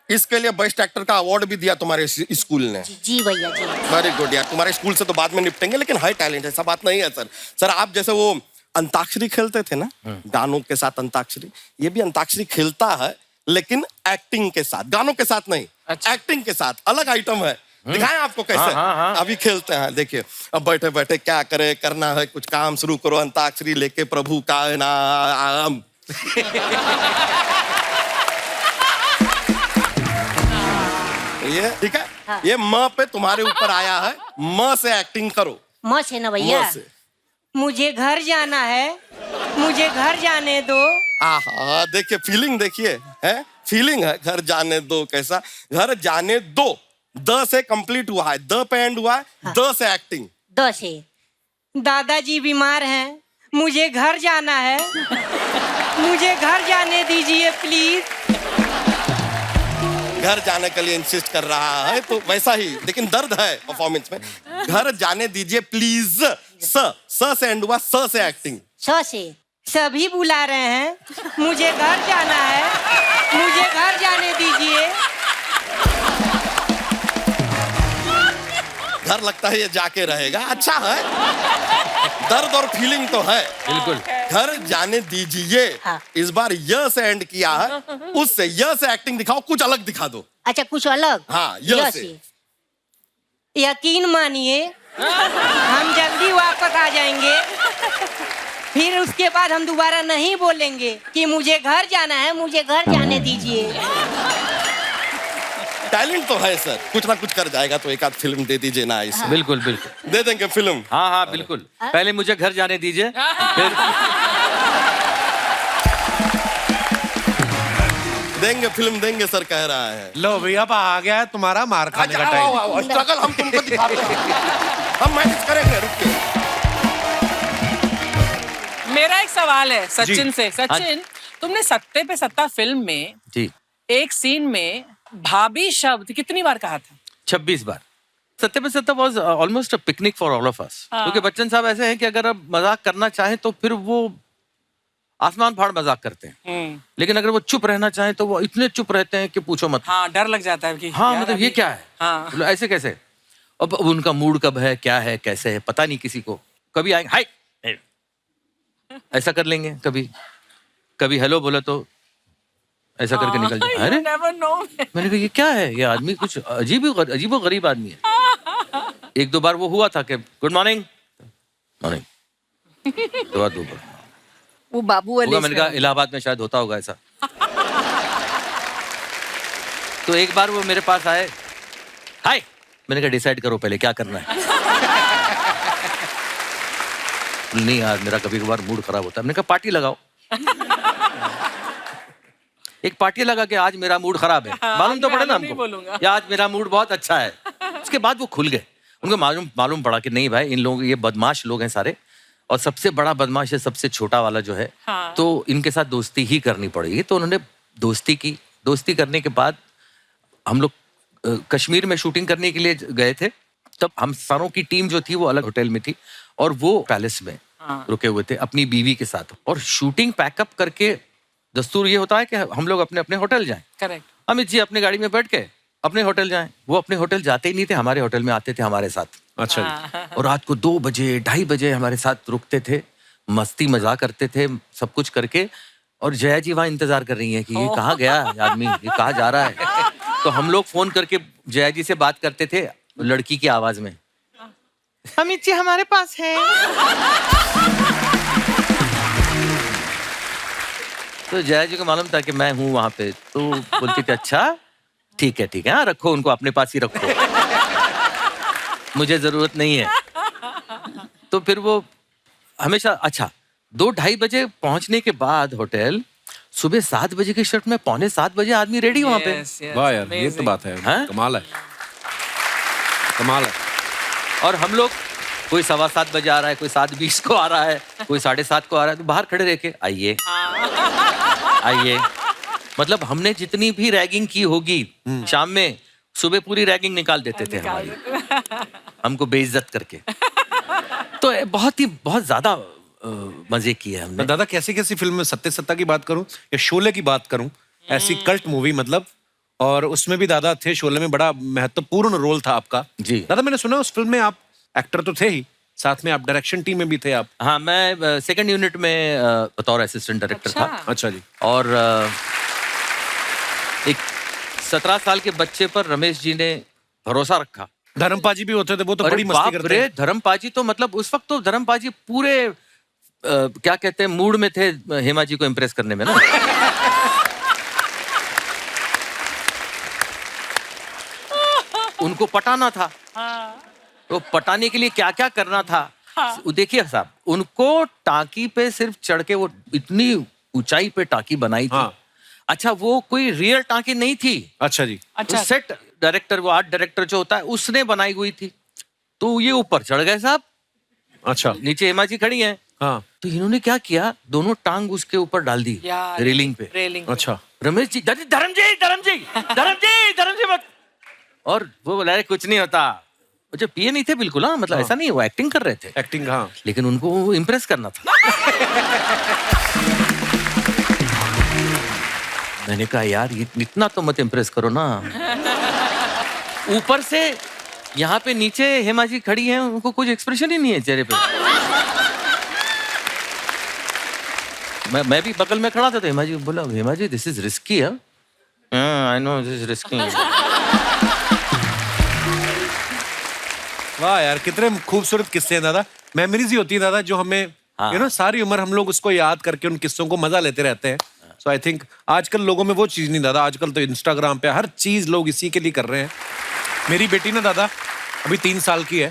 इसके लिए बेस्ट एक्टर का अवार्ड भी दिया तुम्हारे स्कूल ने। जी भैया जी। वेरी गुड यार, तुम्हारे स्कूल से तो बाद में निपटेंगे, लेकिन हाई टैलेंट है, ऐसा बात नहीं है सर। सर आप जैसे वो अंताक्षरी खेलते थे ना, गानों के साथ अंताक्षरी, ये भी अंताक्षरी खेलता है, लेकिन एक्टिंग के साथ, गानों के साथ नहीं। अच्छा। एक्टिंग के साथ अलग आइटम है। दिखाएं आपको कैसे? हाँ। अभी खेलते हैं, देखिए। अब बैठे बैठे क्या करे, करना है कुछ काम, शुरू करो अंताक्षरी लेके प्रभु का नाम। ये ठीक है। हाँ। ये म पे तुम्हारे ऊपर आया है, म से एक्टिंग करो। मस्त है ना भैया? म से। मुझे घर जाना है, मुझे घर जाने दो। आहा, देखिए फीलिंग, देखिए है फीलिंग है। घर जाने दो, कैसा घर जाने दो, द से कंप्लीट हुआ है, द पे एंड हुआ है, द से एक्टिंग। 10 है। दादाजी बीमार हैं, मुझे घर जाना है, मुझे घर जाने दीजिए प्लीज। घर जाने के लिए इंसिस्ट कर रहा है, तो वैसा ही, लेकिन दर्द है परफॉर्मेंस में। घर जाने दीजिए प्लीज, स से एंड हुआ, स से एक्टिंग। 6 से सभी बुला रहे हैं, मुझे घर जाना है, मुझे घर जाने दीजिए। घर लगता है ये जाके रहेगा, अच्छा है। दर्द और फीलिंग तो है। बिल्कुल। घर जाने दीजिए। हाँ। इस बार य से एंड किया है, उससे य से एक्टिंग दिखाओ, कुछ अलग दिखा दो। अच्छा कुछ अलग? हाँ, य से। यकीन मानिए हम जल्दी वापस आ जाएंगे। फिर उसके बाद हम दोबारा नहीं बोलेंगे कि मुझे घर जाना है, मुझे घर जाने दीजिए। टैलेंट तो है सर, कुछ ना कुछ कर जाएगा, तो एक आध फिल्म दे दीजिए ना ऐसे। बिल्कुल बिल्कुल। दे देंगे फिल्म। हाँ हाँ बिल्कुल। पहले मुझे घर जाने दीजिए, फिर देंगे फिल्म देंगे सर, कह रहा है। लो भैया, अब आ गया है तुम्हारा मार खाने का टाइम। स्ट्रगल हम तुमको दिखाते हैं, हम मैनेज करेंगे, रुकिए। मेरा एक सवाल है सचिन जी। से। सचिन, तुमने सत्ते पे सत्ता फिल्म में जी एक सीन में भाभी शब्द कितनी बार कहा था? 26 बार। सत्ते पे सत्ता was almost a picnic for all of us. क्योंकि बच्चन साहब ऐसे हैं कि अगर आप मजाक करना चाहें तो फिर वो आसमान फाड़ मजाक करते हैं, लेकिन अगर वो चुप रहना चाहें तो वो इतने चुप रहते हैं कि पूछो मत। हाँ, डर लग जाता है कि हाँ यार मतलब ये अभी- क्या है, हाँ। मतलब ऐसे कैसे। अब उनका मूड कब है, क्या है, कैसे है, पता नहीं किसी को। कभी आएंगे हाय ऐसा कर लेंगे, कभी कभी हेलो बोला तो ऐसा करके निकल जाए। You अरे never know. मैंने कहा ये क्या है, ये आदमी कुछ अजीब गरीब आदमी है। एक दो बार वो हुआ था कि गुड मॉर्निंग मॉर्निंग, दो बार वो बाबू वाले मैंने कहा इलाहाबाद में शायद होता होगा ऐसा। तो एक बार वो मेरे पास आए, हाय, मैंने कहा डिसाइड करो पहले क्या करना है। नहीं यार मेरा कभी कभार मूड खराब होता है। मैंने कहा पार्टी लगाओ। एक पार्टी लगा के आज मेरा मूड खराब है, मालूम तो मैं पड़े ना नहीं हमको, बोलूंगा। या आज मेरा मूड बहुत अच्छा है। उसके बाद वो खुल गए, उनको मालूम पड़ा कि नहीं भाई, इन लोग ये बदमाश लोग हैं सारे, और सबसे बड़ा बदमाश है सबसे छोटा वाला जो है। हाँ। तो इनके साथ दोस्ती ही करनी पड़ेगी। तो उन्होंने दोस्ती की। दोस्ती करने के बाद हम लोग कश्मीर में शूटिंग करने के लिए गए थे। तब हम सारों की टीम जो थी वो अलग होटल में थी और वो पैलेस में रुके हुए थे अपनी बीवी के साथ। और शूटिंग पैकअप करके दस्तूर ये होता है कि हम लोग अपने अपने होटल जाएं। करेक्ट। अमित जी अपने गाड़ी में बैठ के अपने होटल जाएं। वो अपने होटल जाते ही नहीं थे, हमारे होटल में आते थे हमारे साथ। अच्छा जी। और रात को 2 बजे 2:30 बजे हमारे साथ रुकते थे, मस्ती मजाक करते थे, सब कुछ करके। और जया जी वहाँ इंतजार कर रही हैं कि ये कहाँ गया आदमी, ये कहाँ जा रहा है। तो हम लोग फोन करके जया जी से बात करते थे लड़की की आवाज में, अमित जी हमारे पास है। तो जया जी को मालूम था कि मैं हूँ वहां पे, तो बोलती थी अच्छा ठीक है हाँ, रखो उनको अपने पास ही रखो, मुझे जरूरत नहीं है। तो फिर वो हमेशा अच्छा 2-2:30 बजे पहुंचने के बाद होटल, सुबह 7 बजे की शिफ्ट में 6:45 बजे आदमी रेडी वहां पे। Yes, yes, वाह यार, ये तो amazing. बात है, हैं? कमाल है, कमाल है। और हम लोग कोई 7:15 बजे आ रहा है, कोई 7:20 को आ रहा है, कोई 7:30 को आ रहा है, तो बाहर खड़े रह के आइए आइए। मतलब हमने जितनी भी रैगिंग की होगी शाम में, सुबह पूरी रैगिंग निकाल देते थे हमारी, हमको बेइज्जत करके। तो बहुत ज्यादा मजे किए हमने। तो दादा कैसी कैसी फिल्म में, सत्ते सत्ता की बात करूं या शोले की बात करूं, ऐसी कल्ट मूवी मतलब, और उसमें भी दादा थे। शोले में बड़ा महत्वपूर्ण रोल था आपका जी। दादा। मैंने सुना उस फिल्म में आप एक्टर तो थे ही, साथ में आप डायरेक्शन टीम में भी थे आप। हाँ, मैं सेकंड यूनिट में बतौर असिस्टेंट डायरेक्टर था। अच्छा जी। और एक 17 साल के बच्चे पर रमेश जी ने भरोसा रखा। धर्मपा जी भी होते थे, वो तो अरे बड़ी मस्ती बाप करते रे, हैं। धर्मपा जी तो मतलब उस वक्त तो धर्मपा जी पूरे क्या कहते हैं मूड में थे हेमा जी को इम्प्रेस करने में ना। उनको पटाना था, तो पटाने के लिए क्या क्या करना था। देखिए साहब, उनको टाकी पे सिर्फ चढ़ के, वो इतनी ऊंचाई पे टाकी बनाई थी। हाँ। अच्छा, वो कोई रियल टाकी नहीं थी। अच्छा जी। अच्छा। तो सेट डायरेक्टर, वो आर्ट डायरेक्टर जो होता है, उसने बनाई हुई थी। तो ये ऊपर चढ़ गए साहब, अच्छा। नीचे हेमा जी खड़ी हैं। हाँ। तो इन्होंने क्या किया, दोनों टांग उसके ऊपर डाल दी यार, रेलिंग पे। रेलिंग। अच्छा। रमेश जी, धर्म जी। और वो बोला अरे कुछ नहीं होता। वो जो पिए नहीं थे बिल्कुल, हाँ मतलब ऐसा नहीं, वो एक्टिंग कर रहे थे, एक्टिंग। हाँ। लेकिन उनको इम्प्रेस करना था। मैंने कहा यार ये इतना तो मत इम्प्रेस करो ना। ऊपर से यहाँ पे नीचे हेमा जी खड़ी हैं, उनको कुछ एक्सप्रेशन ही नहीं है चेहरे पे। मैं भी बगल में खड़ा था, तो हेमा जी बोला, Hema ji this is risky है। I know this is risky. वाह यार, कितने खूबसूरत किस्से हैं दादा। मेमोरीज ही होती है दादा जो हमें हाँ। यू नो सारी उम्र हम लोग उसको याद करके उन किस्सों को मजा लेते रहते हैं। सो आई थिंक आजकल लोगों में वो चीज नहीं दादा। आजकल तो इंस्टाग्राम पे हर चीज लोग इसी के लिए कर रहे हैं। मेरी बेटी ना दादा अभी 3 साल की है।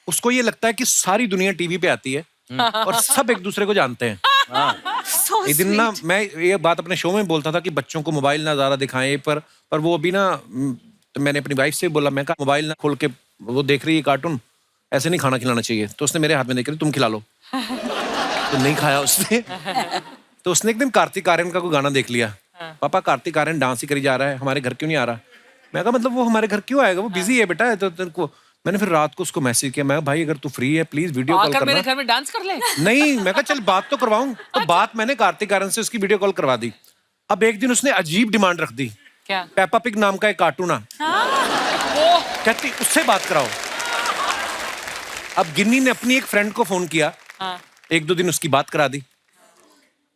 उसको ये लगता है कि सारी दुनिया टीवी पे आती है और सब एक दूसरे को जानते हैं। So एक दिन ना sweet. मैं ये बात अपने शो में बोलता था कि बच्चों को मोबाइल ना ज्यादा दिखाएं, पर वो अभी ना तो मैंने अपनी वाइफ से बोला, मैं कहा मोबाइल ना खोल के वो देख रही है कार्टून, ऐसे नहीं खाना खिलाना चाहिए। तो उसने मेरे हाथ में देख रही, तुम खिला लो। तो नहीं खाया उसने। तो उसने एक दिन कार्तिक आर्यन का कोई गाना देख लिया। पापा कार्तिक आर्यन डांस ही करी जा रहा है, हमारे घर क्यों नहीं आ रहा? मैं कहा मतलब वो हमारे घर क्यों आएगा, वो बिजी है बेटा। तो तेरे को मैंने फिर रात को उसको मैसेज किया, मैं भाई अगर तू फ्री है प्लीज वीडियो कॉल आकर मेरे करना। घर में डांस कर ले। नहीं, मैं कहा चल बात तो करवाऊं। तो बात मैंने कार्तिक आर्यन से उसकी वीडियो कॉल करवा दी। अब एक दिन उसने अजीब डिमांड रख दी। क्या? पेपा पिग नाम का एक कार्टून है, कहती उससे बात कराओ। अब गिन्नी ने अपनी एक फ्रेंड को फोन किया, 1-2 दिन उसकी बात करा दी।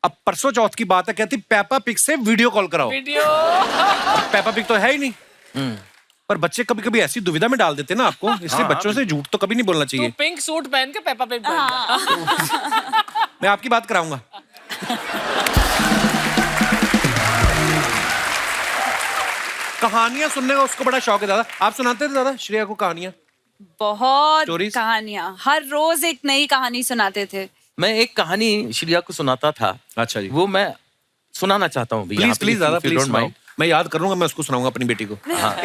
अब परसों चौथ की बात है, कहती पेपा पिग से वीडियो कॉल कराओ। वीडियो। पेपा पिग तो है ही नहीं। पर बच्चे कभी कभी ऐसी दुविधा में डाल देते हैं ना आपको, इसलिए बच्चों से झूठ तो कभी नहीं बोलना तू चाहिए। पिंक सूट पहन के पेपा पिग बन। मैं आपकी बात कराऊंगा। कहानियां सुनने का उसको बड़ा शौक है दादा। आप सुनाते थे दादा श्रेया को कहानियां? बहुत Stories? कहानियां, हर रोज एक नई कहानी सुनाते थे। मैं एक कहानी श्रेया को सुनाता था। अच्छा जी, वो मैं सुनाना चाहता हूँ प्लीज प्लीज दादा प्लीज डोंट सुनाओ। माइंड। मैं याद करूंगा, मैं उसको सुनाऊंगा अपनी बेटी को। हाँ,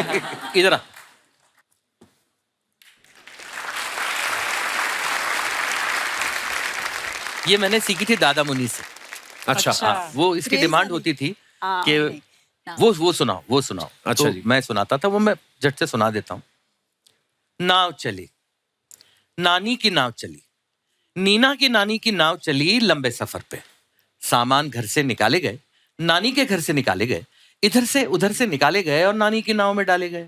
इधर आ। ये मैंने सीखी थी दादा मुनि से। अच्छा, हाँ, वो इसकी डिमांड होती थी कि वो सुनाओ वो सुनाओ। अच्छा तो जी। मैं सुनाता था, वो मैं झट से सुना देता हूँ। नाव चली, नानी की नाव चली, नीना की नानी की नाव चली लंबे सफर पे। सामान घर से निकाले गए, नानी के घर से निकाले गए, इधर से उधर से निकाले गए और नानी की नाव में डाले गए।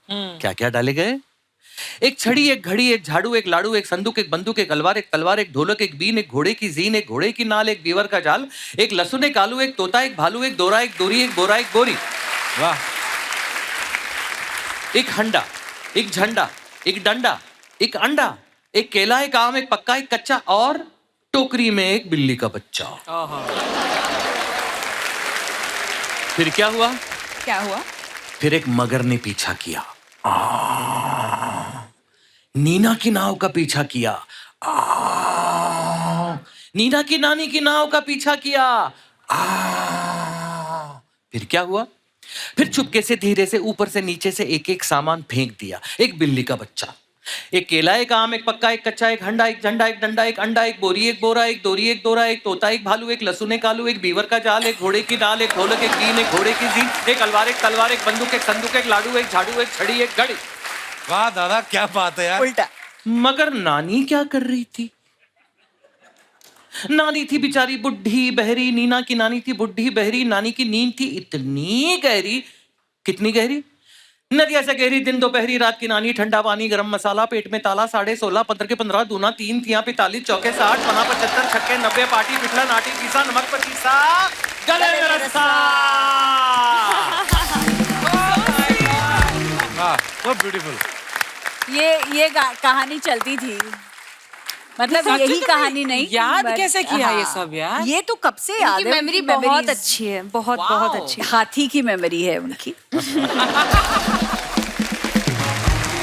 क्या क्या डाले गए? एक छड़ी, एक घड़ी, एक झाड़ू, एक लाड़ू, एक संदूक, एक बंदूक, एक अलवार, एक तलवार, एक ढोलक, एक बीन, एक घोड़े की जीन, एक घोड़े की नाल, एक बीवर का जाल, एक लहसुन, एक आलू, एक तोता, एक भालू, एक दोरा, एक दोरी, एक बोरा, एक बोरी। वाह। एक हंडा, एक झंडा, एक डंडा, एक अंडा, एक केला, एक आम, एक पक्का, एक कच्चा और टोकरी में एक बिल्ली का बच्चा। फिर क्या हुआ? क्या हुआ? फिर एक मगर ने पीछा किया। नीना की नाव का पीछा किया। नीना की नानी की नाव का पीछा किया। फिर क्या हुआ? फिर चुपके से धीरे से ऊपर से नीचे से एक एक सामान फेंक दिया। एक बिल्ली का बच्चा, एक केला, एक आम, एक पक्का, एक कच्चा, एक हंडा, एक झंडा, एक डंडा, एक अंडा, एक बोरी, एक बोरा, एक दोरी, एक दोरा, एक तोता, एक भालू, एक लहसुन, एक आलू, एक बीवर का जाल, एक घोड़े की नाल, एक ढोलक, एक बीन, एक घोड़े की जीन, एक अलवार, एक तलवार, एक बंदूक, एक संदूक, एक लाडू, एक झाड़ू, एक छड़ी, एक घड़ी। वाह दादा क्या बात है यार। उल्टा। मगर नानी क्या कर रही थी? नानी थी बेचारी बुढ़ी बहरी। नीना की नानी थी बुढ़ी बहरी। नानी की नींद थी इतनी गहरी। कितनी गहरी? नदिया से गहरी, दिन दोपहरी, रात की नानी, ठंडा पानी, गरम मसाला, पेट में ताला, 16.5, 15 के 15, दूना 3, तिया 45, चौके 60, पना 75, छक्के 90, पाटी पिछला, नाटी पीसा, नमक पचीसा, गले में रस्सा। हाँ, so beautiful। ये कहानी चलती थी, मतलब सच यही में कहानी नहीं। याद but- कैसे किया ये हाँ, सब यार? ये तो कब से याद है। मेमोरी उनकी बहुत memories- अच्छी है, बहुत Wow. बहुत अच्छी। हाथी की मेमोरी है उनकी।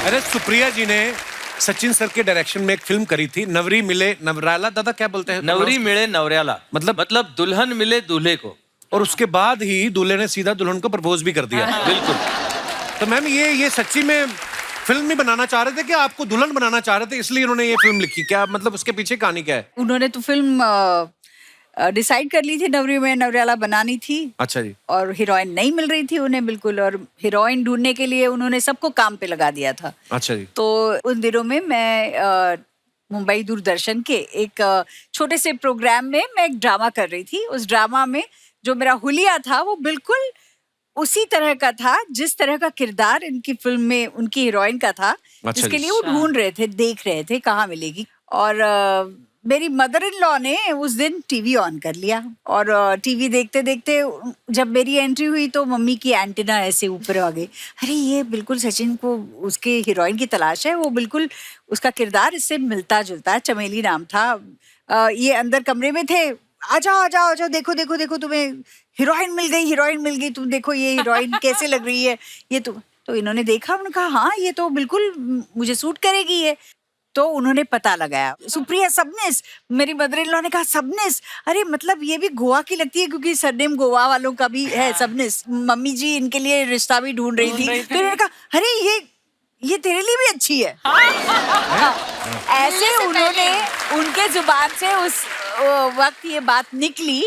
अरे सुप्रिया जी ने सचिन सर के डायरेक्शन में एक फिल्म करी थी, नवरी मिले नवराला। दादा क्या बोलते हैं? नवरी मिले नवऱ्याला, मतलब दुल्हन मिले दूल्हे को। और उसके बाद ही दूल्हे ने सीधा दुल्हन को प्रपोज भी कर दिया। बिल्कुल। तो मैम ये सच्ची में फिल्म नहीं बनाना चाह रहे थे कि आपको दुल्हन बनाना चाह रहे थे, इसलिए उन्होंने ये फिल्म लिखी? क्या मतलब उसके पीछे कहानी क्या है? उन्होंने तो फिल्म डिसाइड कर ली थी, नवरी में नवरियाला बनानी थी। अच्छा जी। और हीरोइन नहीं मिल रही थी उन्हें बिल्कुल, और हीरोइन ढूंढने के लिए उन्होंने सबको काम पे लगा दिया था। अच्छा जी। तो उन दिनों में मैं मुंबई दूरदर्शन के एक छोटे से प्रोग्राम में मैं एक ड्रामा कर रही थी। उस ड्रामा में जो मेरा हुलिया था वो बिल्कुल उसी तरह का था जिस तरह का किरदार इनकी फिल्म में उनकी हीरोइन का था, अच्छा जिसके जी। लिए वो ढूंढ रहे थे, देख रहे थे कहाँ मिलेगी। और मेरी मदर इन लॉ ने उस दिन टीवी ऑन कर लिया और टीवी देखते देखते जब मेरी एंट्री हुई तो मम्मी की एंटीना ऐसे ऊपर आ गई। अरे ये बिल्कुल सचिन को उसके हीरोइन की तलाश है, वो बिल्कुल उसका किरदार इससे मिलता जुलता है। चमेली नाम था। ये अंदर कमरे में थे, आ जाओ आ जाओ आ जाओ, देखो देखो देखो तुम्हें हीरोइन मिल गई, तुम देखो ये हीरोइन कैसे लग रही है ये। तो इन्होंने देखा, उन्होंने कहा हाँ ये तो बिल्कुल मुझे सूट करेगी ये। तो उन्होंने पता लगाया, सुप्रिया सबनिस। मेरी मदर इन लॉ ने कहा सबनिस, अरे मतलब ये भी गोवा की लगती है क्योंकि सरनेम गोवा वालों का भी है सबनिस। मम्मी जी इनके लिए रिश्ता भी ढूंढ रही थी। तो उन्होंने कहा अरे ये तेरे लिए भी अच्छी है। ऐसे उन्होंने उनके जुबान से उस वक्त ये बात निकली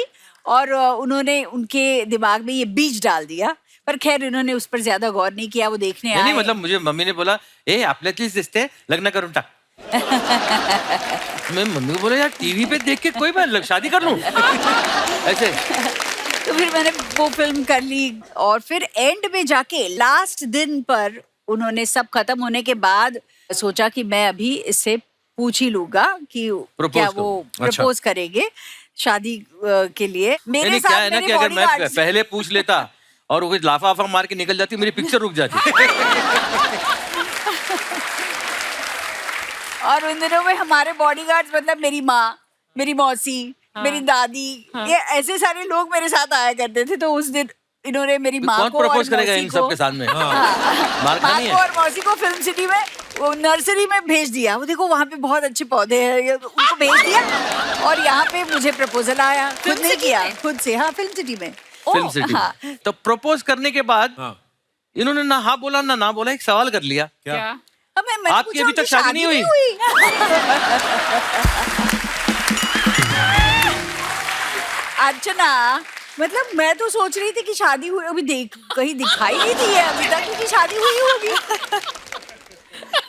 और उन्होंने उनके दिमाग में ये बीज डाल दिया। पर खैर इन्होंने उस पर ज्यादा गौर नहीं किया, वो देखने आए। नहीं मतलब मुझे मम्मी ने बोला ए आपल्यातलीच दिसते, लग्न करून टाक। मैं मम्मी को बोला यार टीवी पे देख के कोई मैं शादी कर लूं ऐसे। तो फिर मैंने वो फिल्म कर ली और फिर एंड में जाके लास्ट दिन पर उन्होंने सब खत्म होने के बाद सोचा कि मैं अभी इससे पूछ ही लूंगा कि क्या वो प्रपोज करेंगे शादी के लिए। मेरे क्या साथ है ना मेरे कि अगर मैं बॉडीगार्ड्स। पहले पूछ लेता और वो लाफा वाफा मार के निकल जाती, मेरी पिक्चर रुक जाती। और उन दिनों में हमारे बॉडीगार्ड्स मतलब मेरी माँ, मेरी मौसी, मेरी दादी, ये ऐसे सारे लोग मेरे साथ आया करते थे। तो उस दिन इन्होंने मेरी माँ कौन को और प्रपोज करेगा मौसी इन को, सब के सामने? मार माँ खानी को है। और मौसी को फिल्म सिटी में वो नर्सरी में भेज दिया। वो देखो वहाँ पे बहुत अच्छे पौधे हैं, उनको भेज दिया और यहाँ पे मुझे प्रपोजल आया। खुद नहीं किया, खुद से। हाँ फिल्म सिटी में। फिल्म सिटी हाँ। में। तो प्रपोज करने के बाद इन्होंने ना हाँ बोला ना बोला, एक सवाल कर लिया। क्या? मैंने आपकी पूछा, अभी तक उनकी शादी नहीं हुई? अर्चना मतलब मैं तो सोच रही थी कि शादी हुई, अभी कहीं दिखाई नहीं दी है अभी तक कि शादी हुई होगी।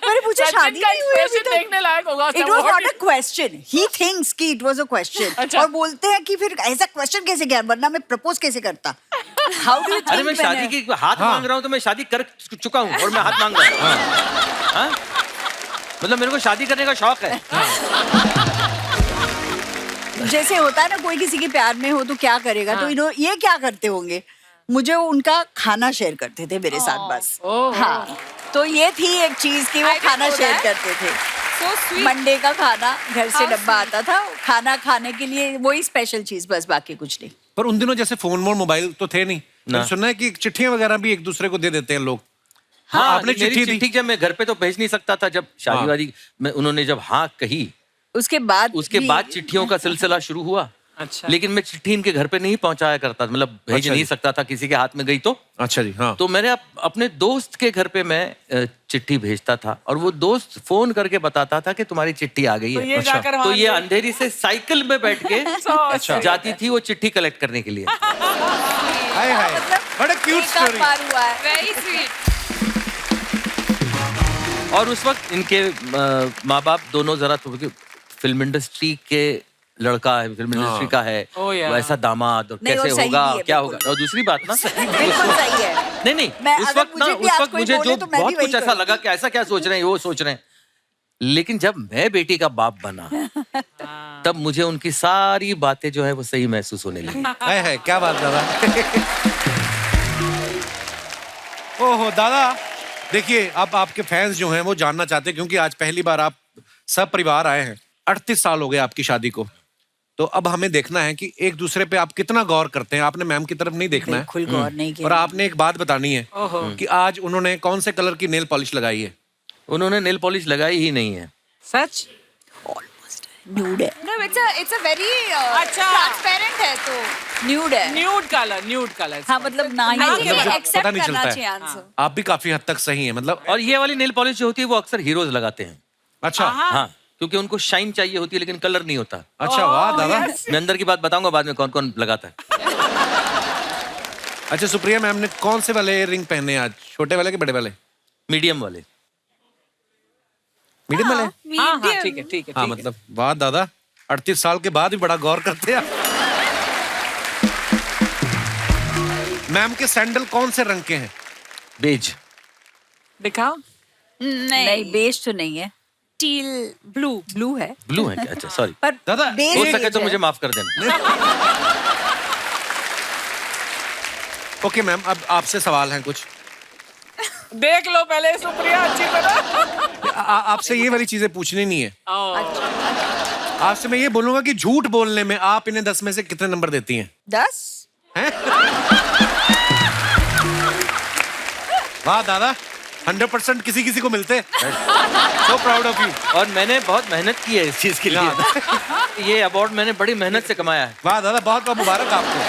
मैंने पूछा सचिन शादी का नहीं हुई अभी expression तक। देखने लायक होगा। It was not a question. He thinks कि it was a question. अच्छा। और बोलते हैं कि फिर ऐसा क्वेश्चन कैसे किया, वरना मैं प्रपोज कैसे करता। How do you think अरे मैं शादी की हाथ मांग रहा हूँ तो मैं शादी कर चुका हूँ और मैं हाथ मांग रहा हूँ। हाँ? मतलब मेरे को शादी करने का शौक है। जैसे होता है ना कोई किसी के प्यार में हो तो क्या करेगा। तो ये क्या करते होंगे, मुझे उनका खाना शेयर करते थे मेरे साथ बस। हाँ तो ये थी एक चीज कि वो खाना शेयर करते थे। So sweet. मंडे का खाना घर से How डब्बा आता था, खाना खाने के लिए वही स्पेशल चीज, बस बाकी कुछ नहीं। पर उन दिनों जैसे फोन मोबाइल तो थे नहीं। मैंने सुना है कि चिट्ठियां वगैरह भी एक दूसरे को दे देते हैं लोग। हाँ आपने मेरी चिट्ठी दी? चिट्ठी जब मैं घर पे तो भेज नहीं सकता था, जब शादी वादी में उन्होंने जब हाँ कही उसके बाद चिट्ठियों का सिलसिला शुरू हुआ। अच्छा। लेकिन मैं चिट्ठी इनके घर पे नहीं पहुंचाया करता, मतलब भेज अच्छा नहीं जी। सकता था, किसी के हाथ में गई तो। अच्छा जी। हाँ तो मैंने अपने दोस्त के घर पे मैं चिट्ठी भेजता था और वो दोस्त फोन करके बताता था कि तुम्हारी चिट्ठी आ गई तो है। ये जाकर तो वहाँ ये अंधेरी से साइकिल में बैठ के अच्छा। जाती थी वो चिट्ठी कलेक्ट करने के लिए। हाय हाय, बड़ा क्यूट एक आध स्टोरी। बार हुआ है। Very sweet. और उस वक्त इनके माँ बाप दोनों जरा फिल्म इंडस्ट्री के लड़का है, फिल्म इंडस्ट्री का है, Oh, yeah. वैसा दामाद और नहीं, और कैसे सही होगा भी है, क्या बिल्कुल। होगा। और दूसरी बात ना बिल्कुल सही है। नहीं मैं उस अगर वक्त ना मुझे भी उस आज वक्त कोई मुझे बोले जो तो मैं भी बहुत वही कुछ ऐसा करूंगी। लगा कि ऐसा क्या सोच रहे हैं, वो सोच रहे हैं। लेकिन जब मैं बेटी का बाप बना तब मुझे उनकी सारी बातें जो है वो सही महसूस होने लगी। हाय हाय, क्या बात दादा। ओहो दादा, देखिए अब आपके फैंस जो हैं वो जानना चाहते हैं, क्योंकि आज पहली बार आप सब परिवार आए हैं। 38 साल हो गए आपकी शादी को, तो अब हमें देखना है कि एक दूसरे पे आप कितना गौर करते हैं। आपने मैम की तरफ नहीं देखना है बिल्कुल गौर नहीं किया। और आपने एक बात बतानी है कि आज उन्होंने कौन से कलर की नेल पॉलिश लगाई है। उन्होंने नेल पॉलिश लगाई ही नहीं है। सच? न्यूड है, No, it's a very अच्छा। transparent है तो. न्यूड है। Nude colour. हाँ मतलब ना ही I होगा। think मतलब accept पता नहीं करना चलता चाहिए है। answer. आप भी काफी हद तक सही है मतलब। और ये वाली नेल पॉलिश जो होती है वो अक्सर हीरोज लगाते हैं। अच्छा हाँ, क्योंकि उनको शाइन चाहिए होती है लेकिन कलर नहीं होता। अच्छा, वाह दादा। मैं अंदर की बात बताऊंगा बाद में कौन कौन लगाता है। अच्छा सुप्रिया मैम ने कौन से वाले रिंग पहने आज, छोटे वाले के बड़े वाले? मीडियम वाले। मीडियम वाले? हाँ ठीक है। हाँ मतलब वाह दादा, 38 साल के बाद भी बड़ा गौर करते हैं। मैम के सैंडल कौन से रंग के हैं? बेज। दिखाओ। नहीं बेस तो नहीं है। Steel blue. ब्लू है ब्लू है क्या? अच्छा सॉरी, पर दादा, बेस हो बेज सके तो है। मुझे माफ कर देना। ओके मैम, अब आपसे सवाल हैं कुछ। देख लो पहले सुप्रिया अच्छी तरह. आपसे ये वाली चीजें पूछनी नहीं है। Oh. आपसे मैं ये बोलूंगा कि झूठ बोलने में आप इन्हें 10 में से कितने नंबर देती हैं? 10. वाह दादा, 100% किसी किसी को मिलते। So proud of you. और मैंने बहुत मेहनत की है इस चीज के लिए। ये अवार्ड मैंने बड़ी मेहनत से कमाया है। वाह दादा, बहुत बहुत मुबारक आपको।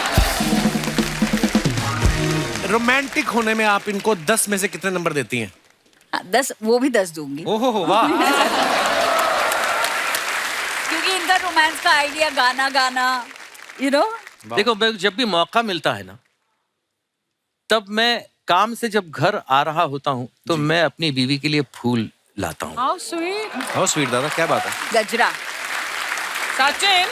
रोमांटिक होने में आप इनको 10 में से कितने नंबर देती हैं? 10, वो भी 10 दूंगी, ओहो वाह। क्योंकि इनका रोमांस का आइडिया गाना गाना, यू नो. देखो, मैं जब भी मौका मिलता है ना, तब मैं काम से जब घर आ रहा होता हूँ तो मैं अपनी बीवी के लिए फूल लाता हूँ। How sweet. हाउ स्वीट दादा, क्या बात है। गजरा. Sachin,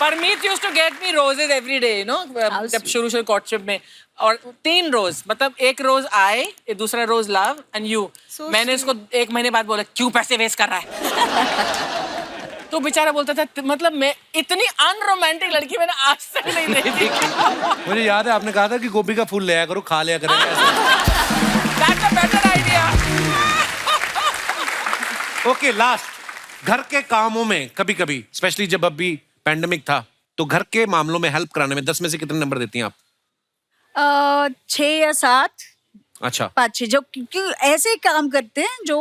Parmeet used to get me roses every day, you know, How जब sweet. शुरू courtship में, और 3 रोज, मतलब एक रोज I, दूसरा रोज लव एंड यू. मैंने इसको 1 महीने बाद बोला क्यों पैसे वेस्ट कर रहा है. तो बेचारा बोलता था मतलब मैं इतनी अनरोमांटिक लड़की मैंने आज तक नहीं देखी. मुझे याद है आपने कहा था कि गोभी का फूल ले आया करो, खा लिया करेंगे ऐसे। That's a better idea. Okay, last, घर के कामों में कभी कभी, स्पेशली जब अभी पैंडेमिक था, तो घर के मामलों में हेल्प कराने में 10 में से कितने नंबर देती हैं आप? 6 या 7, अच्छा, 5-6, जो क्योंकि ऐसे काम करते हैं जो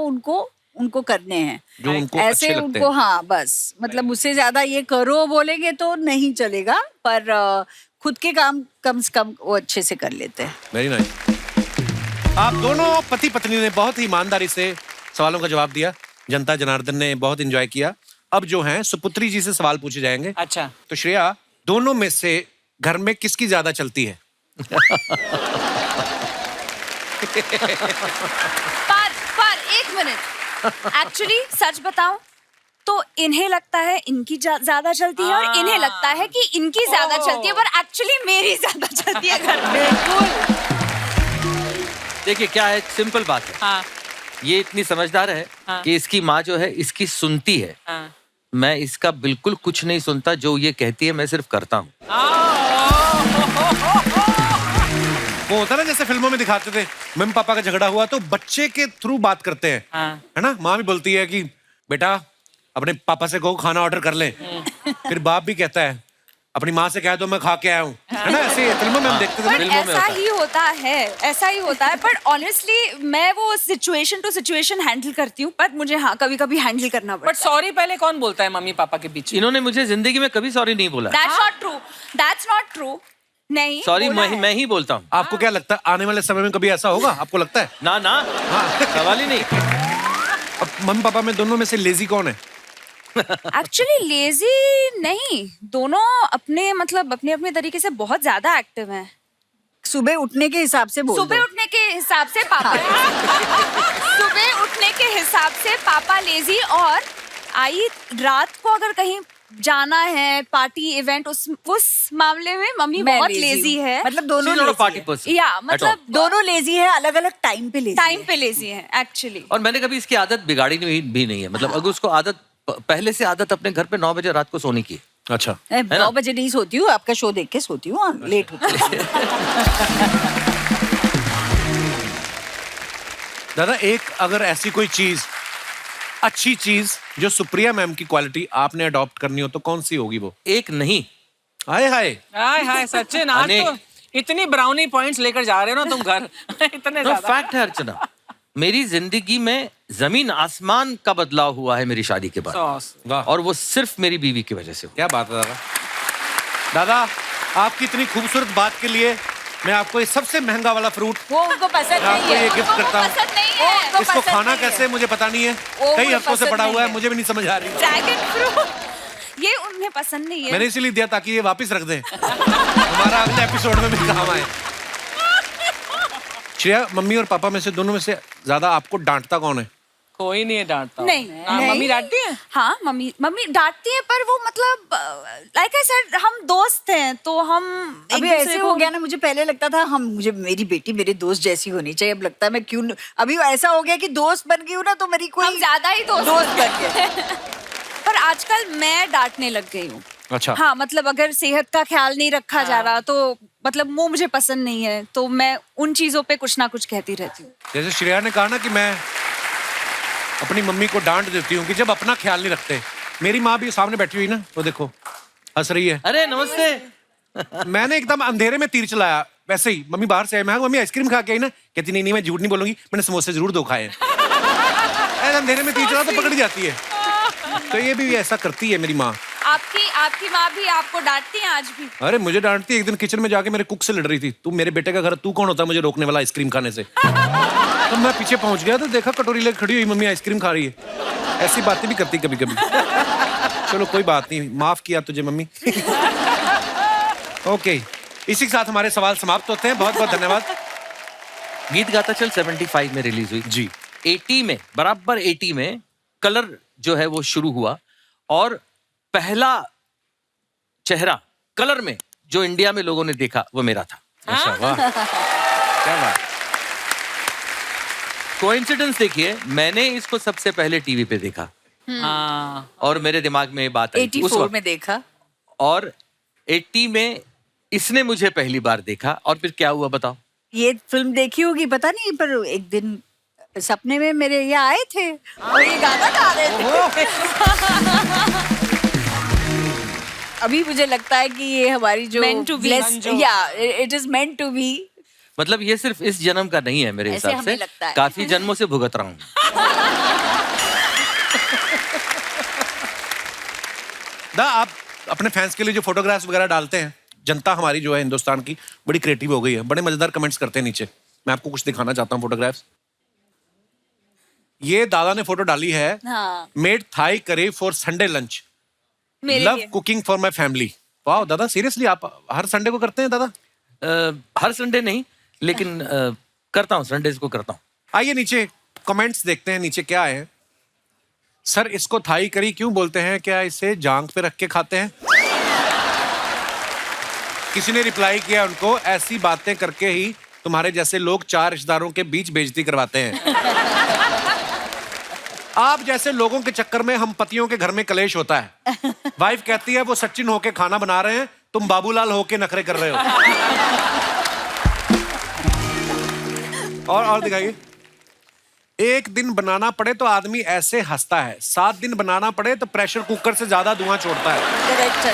उनको करने हैं, जो उनको ऐसे अच्छे लगते उनको, हैं। हाँ बस, मतलब उससे ज्यादा ये करो बोलेंगे तो नहीं चलेगा, पर खुद के काम कम से कम वो अच्छे से कर लेते हैं. Very nice. आप दोनों पति पत्नी ने बहुत ही ईमानदारी से सवालों का जवाब दिया। जनता जनार्दन ने बहुत एंजॉय किया। अब जो हैं सुपुत्री जी से सवाल पूछे जाएंगे। अच्छा, तो श्रेया, दोनों में से घर में किसकी ज्यादा चलती है? पर 1 मिनट. एक्चुअली सच बताऊं तो इन्हें लगता है इनकी ज्यादा चलती है और इन्हें लगता है कि इनकी ज्यादा चलती है, पर एक्चुअली मेरी ज्यादा चलती है घर में. देखिए क्या है, सिंपल बात है। हाँ ये इतनी समझदार है हाँ। कि इसकी माँ जो है इसकी सुनती है। हाँ. मैं इसका बिल्कुल कुछ नहीं सुनता, जो ये कहती है मैं सिर्फ करता हूँ। वो होता ना जैसे फिल्मों में दिखाते थे, मम्मी पापा का झगड़ा हुआ तो बच्चे के थ्रू बात करते हैं, हाँ. है ना। माँ भी बोलती है कि बेटा अपने पापा से कहो खाना ऑर्डर कर ले। फिर बाप भी कहता है अपनी माँ से कह दो मैं खा के आया हूँ, है ना। ऐसे फिल्मों में हम देखते थे। पर फिल्मों में ऐसा होता है। ही होता है, ऐसा ही होता है. पर ऑनेस्टली मैं वो सिचुएशन टू सिचुएशन हैंडल करती हूँ, पर मुझे हाँ कभी कभी हैंडल करना बट पड़ता है. सॉरी पहले कौन बोलता है मम्मी पापा के बीच? इन्होंने मुझे जिंदगी में कभी सॉरी नहीं बोला। That's not true. That's not true. नहीं सॉरी बोला है. मैं ही बोलता हूँ। आपको क्या लगता है आने वाले समय में कभी ऐसा होगा? आपको लगता है? ना ना, सवाल ही नहीं। अब मम्मी पापा में दोनों में से लेजी कौन है? एक्चुअली लेजी नहीं, दोनों अपने मतलब अपने अपने तरीके से बहुत ज्यादा एक्टिव हैं. सुबह उठने के हिसाब से बोल सुबह दो. उठने के हिसाब से पापा सुबह उठने के हिसाब से पापा लेजी, और आई रात को अगर कहीं जाना है पार्टी इवेंट, उस मामले में मम्मी मैं बहुत lazy लेजी हूँ. है. मतलब दोनों She's not a lazy party है. person या at all. मतलब दोनों लेजी है, अलग अलग टाइम पे लेजी टाइम पे लेजी है एक्चुअली. और मैंने कभी इसकी आदत बिगाड़ी भी नहीं है। मतलब अगर उसको आदत पहले से आदत अपने घर पे 9 बजे रात को सोने की है। अच्छा, है. ना? 9 बजे नहीं सोती हूँ, आपका शो देख के सोती हूँ, लेट होती हूँ. दादा एक अगर ऐसी कोई चीज, अच्छी चीज जो सुप्रिया मैम की क्वालिटी आपने अडॉप्ट करनी हो तो कौन सी होगी वो? एक नहीं, हाय हाय, हाय हाय सचिन, आज अनेक। तो इतनी ब्राउनी पॉइंट्स लेकर जा रहे हो ना तुम घर. इतने तो ज्यादा. फैक्ट है अर्चना, मेरी जिंदगी में जमीन आसमान का बदलाव हुआ है मेरी शादी के बाद, सॉस. वाह, और वो सिर्फ मेरी बीवी की वजह से हुआ। क्या बात है दादा। दादा आपकी इतनी खूबसूरत बात के लिए मैं आपको ये सबसे महंगा वाला फ्रूट वो उनको पसंद मैं आपको नहीं ये है. गिफ्ट करता हूँ। पसंद नहीं है. उनको इसको पसंद खाना नहीं है. कैसे मुझे पता नहीं है, वो कई मुझे हफ्तों से पसंद पड़ा हुआ है, नहीं मुझे भी नहीं समझ आ रही। ड्रैगन फ्रूट ये उन्हें पसंद नहीं है. मैंने इसीलिए दिया ताकि ये वापस रख दें, हमारा अगले एपिसोड में भी काम आए। श्रेया, मम्मी और पापा में से दोनों में से ज्यादा आपको डांटता कौन है? कोई नहीं है डांटता। नहीं, हाँ, नहीं। मम्मी डांटती है? हाँ, मम्मी डांटती है, पर वो मतलब लाइक आई सेड, हम दोस्त हैं तो हम एक अभी दूसरे ऐसे को- हो गया ना, मुझे पहले लगता था मुझे मेरी बेटी मेरे दोस्त जैसी होनी चाहिए, अब लगता है मैं क्यों अभी ऐसा हो गया कि दोस्त बन गई हूँ ना, तो मेरी कोई हम ज्यादा ही दोस्त बन गए। पर आजकल मैं डांटने लग गई हूँ। अच्छा। हाँ, मतलब अगर सेहत का ख्याल नहीं रखा जा रहा तो मतलब वो मुझे पसंद नहीं है, तो मैं उन चीजों पे कुछ ना कुछ कहती रहती हूँ। जैसे श्रेया ने कहा ना कि मैं अपनी मम्मी को डांट देती हूँ कि जब अपना ख्याल नहीं रखते। मेरी माँ भी सामने बैठी हुई ना, वो देखो हंस रही है। अरे नमस्ते। मैंने एकदम अंधेरे में तीर चलाया, वैसे ही मम्मी बाहर से आई, मैं मम्मी आइसक्रीम खा के आई ना, कहती नहीं मैं झूठ नहीं बोलूंगी, मैंने समोसे जरूर दो खाए हैं। ऐसे अंधेरे में तीर चला तो पकड़ जाती है, तो ये भी ऐसा करती है मेरी माँ। आपकी माँ भी आपको डांटती है आज भी? अरे मुझे डांटती है, एक दिन किचन में जाके मेरे कुक से लड़ रही थी, तू मेरे बेटे का घर, तू कौन होता है मुझे रोकने वाला आइसक्रीम खाने से। तो मैं पीछे पहुंच गया तो देखा कटोरी लेकर खड़ी हुई मम्मी आइसक्रीम खा रही है। ऐसी बातें भी करती कभी कभी। चलो कोई बात नहीं, माफ किया तुझे मम्मी। ओके, इसी के साथ हमारे सवाल समाप्त होते हैं। बहुत बहुत धन्यवाद। गीत गाता चल 75 में रिलीज हुई जी। 80 में, बराबर 80 में कलर जो है वो शुरू हुआ, और पहला चेहरा कलर में जो इंडिया में लोगों ने देखा वो मेरा था। अच्छा, वाह क्या बात। कोइंसिडेंस देखिए, मैंने इसको सबसे पहले टीवी पे देखा हाँ। और मेरे दिमाग में ये बात आई थी उस 84 वक्त। में देखा। और 80 में इसने मुझे पहली बार देखा, और फिर क्या हुआ बताओ? ये फिल्म देखी होगी पता नहीं, पर एक दिन सपने में मेरे ये आए थे और ये गाना गा रहे थे। अभी मुझे लगता है कि ये हमारी जो Meant to be, मंजू। या it is meant to be. मतलब ये सिर्फ इस जन्म का नहीं है मेरे ऐसे हिसाब से, हमें लगता है। काफी जन्मों से भुगत रहा हूँ। आप अपने फैंस के लिए जो फोटोग्राफ्स वगैरह डालते हैं, जनता हमारी जो है हिंदुस्तान की बड़ी क्रिएटिव हो गई है, बड़े मजेदार कमेंट्स करते हैं नीचे। मैं आपको कुछ दिखाना चाहता हूँ फोटोग्राफ्स। ये दादा ने फोटो डाली है, हाँ, made Thai curry for Sunday lunch, मेरे लव लिए। Cooking for my family. वाह दादा, सीरियसली आप हर संडे को करते हैं दादा? हर संडे नहीं, लेकिन करता हूँ, संडेज को करता हूँ। आइए नीचे कमेंट्स देखते हैं, नीचे क्या है। सर इसको थाई करी क्यों बोलते हैं, क्या इसे जांग पे रख के खाते हैं? किसी ने रिप्लाई किया उनको, ऐसी बातें करके ही तुम्हारे जैसे लोग 4 रिश्तेदारों के बीच बेइज्जती करवाते हैं। आप जैसे लोगों के चक्कर में हम पतियों के घर में कलेश होता है। वाइफ कहती है वो सचिन होके खाना बना रहे हैं, तुम बाबूलाल होके नखरे कर रहे हो। और दिखाइए। एक दिन बनाना पड़े तो आदमी ऐसे हंसता है, 7 दिन बनाना पड़े तो प्रेशर कुकर से ज्यादा धुआं छोड़ता है। करेक्ट है।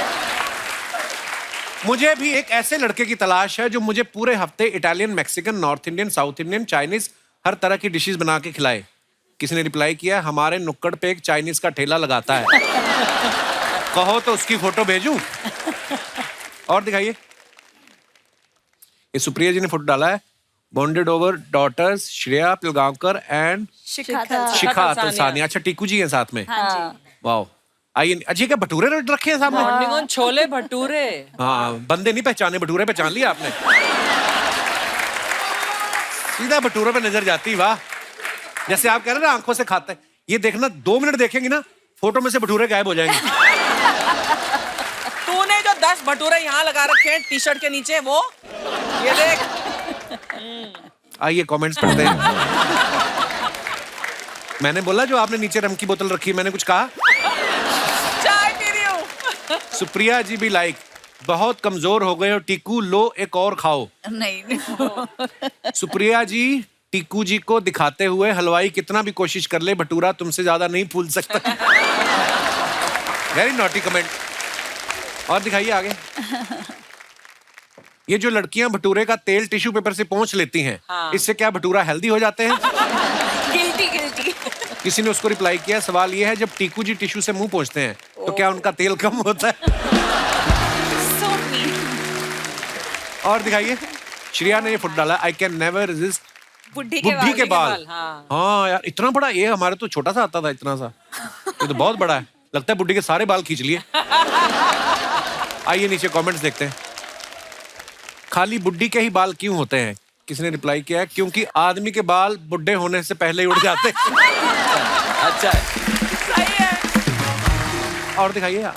मुझे भी एक ऐसे लड़के की तलाश है जो मुझे पूरे हफ्ते Italian, Mexican, north Indian, south Indian, Chinese हर तरह की डिशेस बना के खिलाए। किसी ने रिप्लाई किया, हमारे नुक्कड़ पे एक चाइनीज का ठेला लगाता है, कहो तो उसकी फोटो भेजूं। और दिखाइए, ये सुप्रिया जी ने फोटो डाला है, bonded over daughters Shreya Pilgaonkar and Shikha Shikha Talsania. अच्छा टीकू जी हैं साथ में। हाँ जी। वाह, आइए। अजय क्या भटूरे रखे हैं सामने? Morning on chole bhature. हाँ, बंदे नहीं पहचाने, भटूरे पहचान लिया आपने। सीधा भटूरे पे नजर जाती। वाह, जैसे आप कह रहे हैं ना आंखों से खाते हैं, ये देखना 2 मिनट देखेंगे ना, फोटो में से भटूरे गायब हो जाएंगे। तूने जो 10 भटूरे यहाँ लगा रखे हैं टी शर्ट के नीचे, वो ये देख। आइए कमेंट्स पढ़ते हैं। मैंने बोला जो आपने नीचे रम की बोतल रखी, मैंने कुछ कहा? चाय पी रही हूँ। सुप्रिया जी भी लाइक, बहुत कमजोर हो गए हो टीकू, लो एक और खाओ। नहीं। सुप्रिया जी टीकू जी को दिखाते हुए, हलवाई कितना भी कोशिश कर ले भटूरा तुमसे ज्यादा नहीं फूल सकता। Very naughty comment. और दिखाइए आगे। ये जो लड़कियां भटूरे का तेल टिश्यू पेपर से पोंछ लेती हैं, हाँ। इससे क्या भटूरा हेल्दी हो जाते हैं? गिल्टी। किसी ने उसको रिप्लाई किया, सवाल ये है जब टीकू जी टिश्यू से मुंह पोंछते हैं तो क्या उनका तेल कम होता है? So mean. और दिखाइए, श्रेया ने ये फोटो डाला, आई कैन नेवर रेजिस्ट बुढ़ी बुढ़ी के बाल। हाँ। हाँ यार, इतना बड़ा, ये हमारे तो छोटा सा आता था, इतना सा, ये तो बहुत बड़ा है। लगता है बुढ़ी के सारे बाल खींच लिए। आइए नीचे कमेंट्स देखते हैं। खाली बुढ़ी के ही बाल क्यों होते हैं? किसी ने रिप्लाई किया है, क्योंकि आदमी के बाल बुढ़े होने से पहले ही उड़ जाते हैं। और दिखाइए।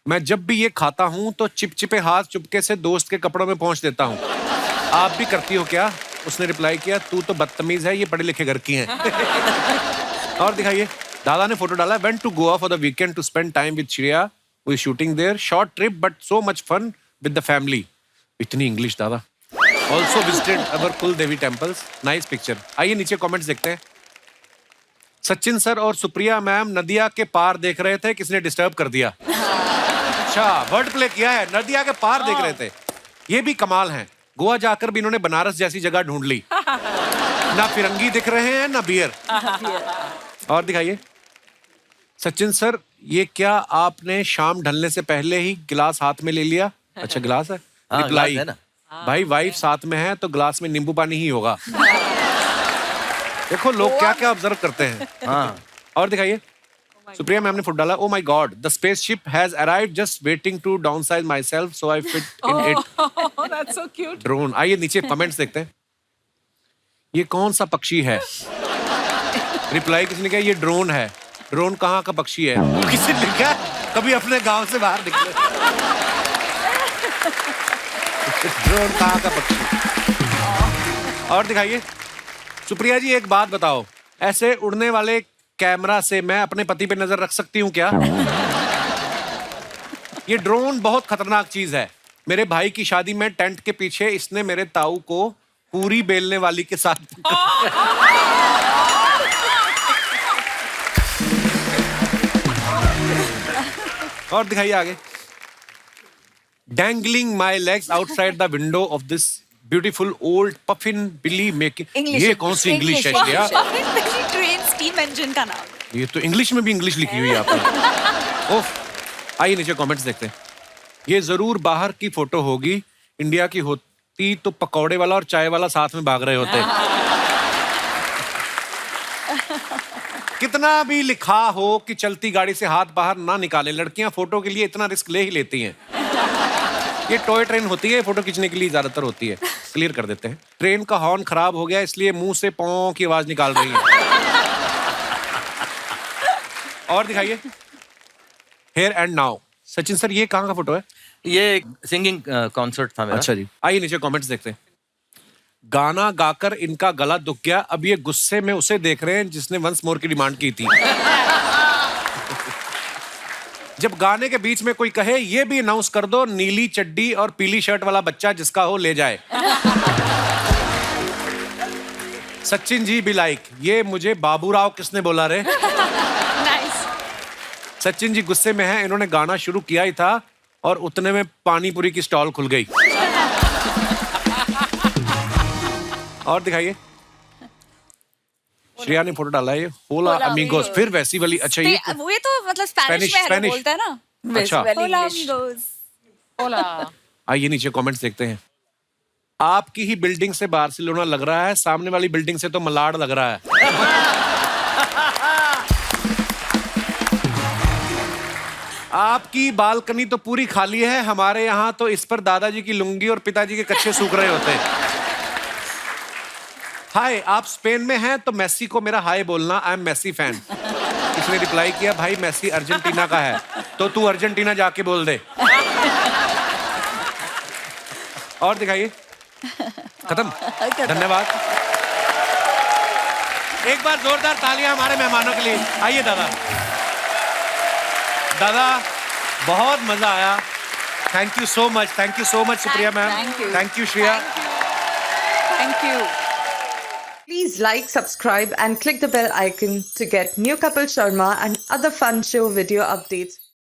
मैं जब भी ये खाता हूं तो चिपचिपे हाथ चुपके से दोस्त के कपड़ों में पहुंच देता हूं। आप भी करती हो क्या? उसने रिप्लाई किया, तू तो बदतमीज है, ये पढ़े लिखे घर की हैं। और दिखाइए। दादा ने फोटो डाला, went to Goa for the weekend to spend time with Shreya, who is shooting there, short trip but so much fun with the family. इतनी इंग्लिश दादा। Also visited our kul devi temples, nice picture. आइए नीचे कॉमेंट्स देखते हैं। सचिन सर और सुप्रिया मैम नदिया के पार देख रहे थे, किसने डिस्टर्ब कर दिया? अच्छा, वर्ड प्ले किया है, नदिया के पार देख रहे थे। ये भी कमाल हैं, गोवा जाकर भी इन्होंने बनारस जैसी जगह ढूंढ ली। ना फिरंगी दिख रहे हैं ना बियर। और दिखाइए। सचिन सर, ये क्या आपने शाम ढलने से पहले ही गिलास हाथ में ले लिया? अच्छा, गिलास है। हाँ, रिप्लाई, गिलास है ना। भाई वाइफ साथ में है तो गिलास में नींबू पानी ही होगा। देखो लोग क्या क्या ऑब्जर्व करते हैं। हाँ। और दिखाइए। सुप्रिया मैम ने फुट डाला, oh my god, the spaceship has arrived, just waiting to downsize myself so I fit in it. That's so cute. Drone. आइए नीचे कमेंट्स देखते हैं। ये कौन सा पक्षी है? रिप्लाई किसने किया, ये ड्रोन है। ड्रोन कहाँ का पक्षी है? किसी ने लिखा, कभी अपने गांव से बाहर निकले। ड्रोन कहाँ का पक्षी? और दिखाइए। सुप्रिया जी, एक बात बताओ, ऐसे उड़ने वाले कैमरा से मैं अपने पति पे नजर रख सकती हूँ क्या? ये ड्रोन बहुत खतरनाक चीज है। मेरे भाई की शादी में टेंट के पीछे इसने मेरे ताऊ को पूरी बेलने वाली के साथ और दिखाइए आगे। Dangling my legs outside the window of this beautiful old puffin Billy making। ये कौन सी इंग्लिश है श्रेया? ट्रेन स्टीम इंजन का नाम। ये तो इंग्लिश में भी इंग्लिश लिखी हुई है आपने। ओफ। आइए नीचे कमेंट्स देखते हैं। ये जरूर बाहर की फोटो होगी, इंडिया की होती तो पकौड़े वाला और चाय वाला साथ में भाग रहे होते। कितना भी लिखा हो कि चलती गाड़ी से हाथ बाहर ना निकालें, लड़कियां फोटो के लिए इतना रिस्क ले ही लेती हैं। ये टॉय ट्रेन होती है, फोटो खींचने के लिए ज्यादातर होती है। क्लियर कर देते हैं। ट्रेन का हॉर्न खराब हो गया इसलिए मुंह से पौ की आवाज निकाल रही है। और दिखाइए। Here and now. Sachin sir, ये कहाँ का फोटो है? ये सिंगिंग कॉन्सर्ट था मेरा। अच्छा जी। आइए नीचे कमेंट्स देखते हैं। गाना गाकर इनका गला दुख गया, अब ये गुस्से में उसे देख रहे हैं जिसने वंस मोर की डिमांड की थी। जब गाने के बीच में कोई कहे ये भी अनाउंस कर दो, नीली चड्डी और पीली शर्ट वाला बच्चा जिसका हो ले जाए। सचिन जी भी लाइक, ये मुझे बाबूराव किसने बोला रे? सचिन जी गुस्से में हैं, इन्होंने गाना शुरू किया ही था और उतने में पानी पूरी की स्टॉल खुल गई। और दिखाइए। श्रेया ने फोटो डाला है, होला अमीगोस, फिर वैसी वाली। अच्छा, ये वो ये तो मतलब स्पेनिश में स्पेनिश बोलता है ना। अच्छा। होला अमीगोस। Hola. आइए नीचे कमेंट्स देखते हैं। आपकी ही बिल्डिंग से बार्सिलोना लग रहा है, सामने वाली बिल्डिंग से तो मलाड लग रहा है। आपकी बालकनी तो पूरी खाली है, हमारे यहाँ तो इस पर दादाजी की लुंगी और पिताजी के कच्चे सूख रहे होते हैं। हाय, आप स्पेन में हैं तो मेसी को मेरा हाय बोलना, आई एम मेसी फैन। इसने रिप्लाई किया, भाई मेसी अर्जेंटीना का है तो तू अर्जेंटीना जाके बोल दे। और दिखाइए। खत्म। धन्यवाद। एक बार जोरदार तालियां हमारे मेहमानों के लिए। आइए दादा। दादा, बहुत मजा आया। Thank you so much. Thank you so much Supriya ma'am. Thank you Shreya. Thank you. Please like, subscribe and click the bell icon to get new Kapil Sharma and other fun show video updates.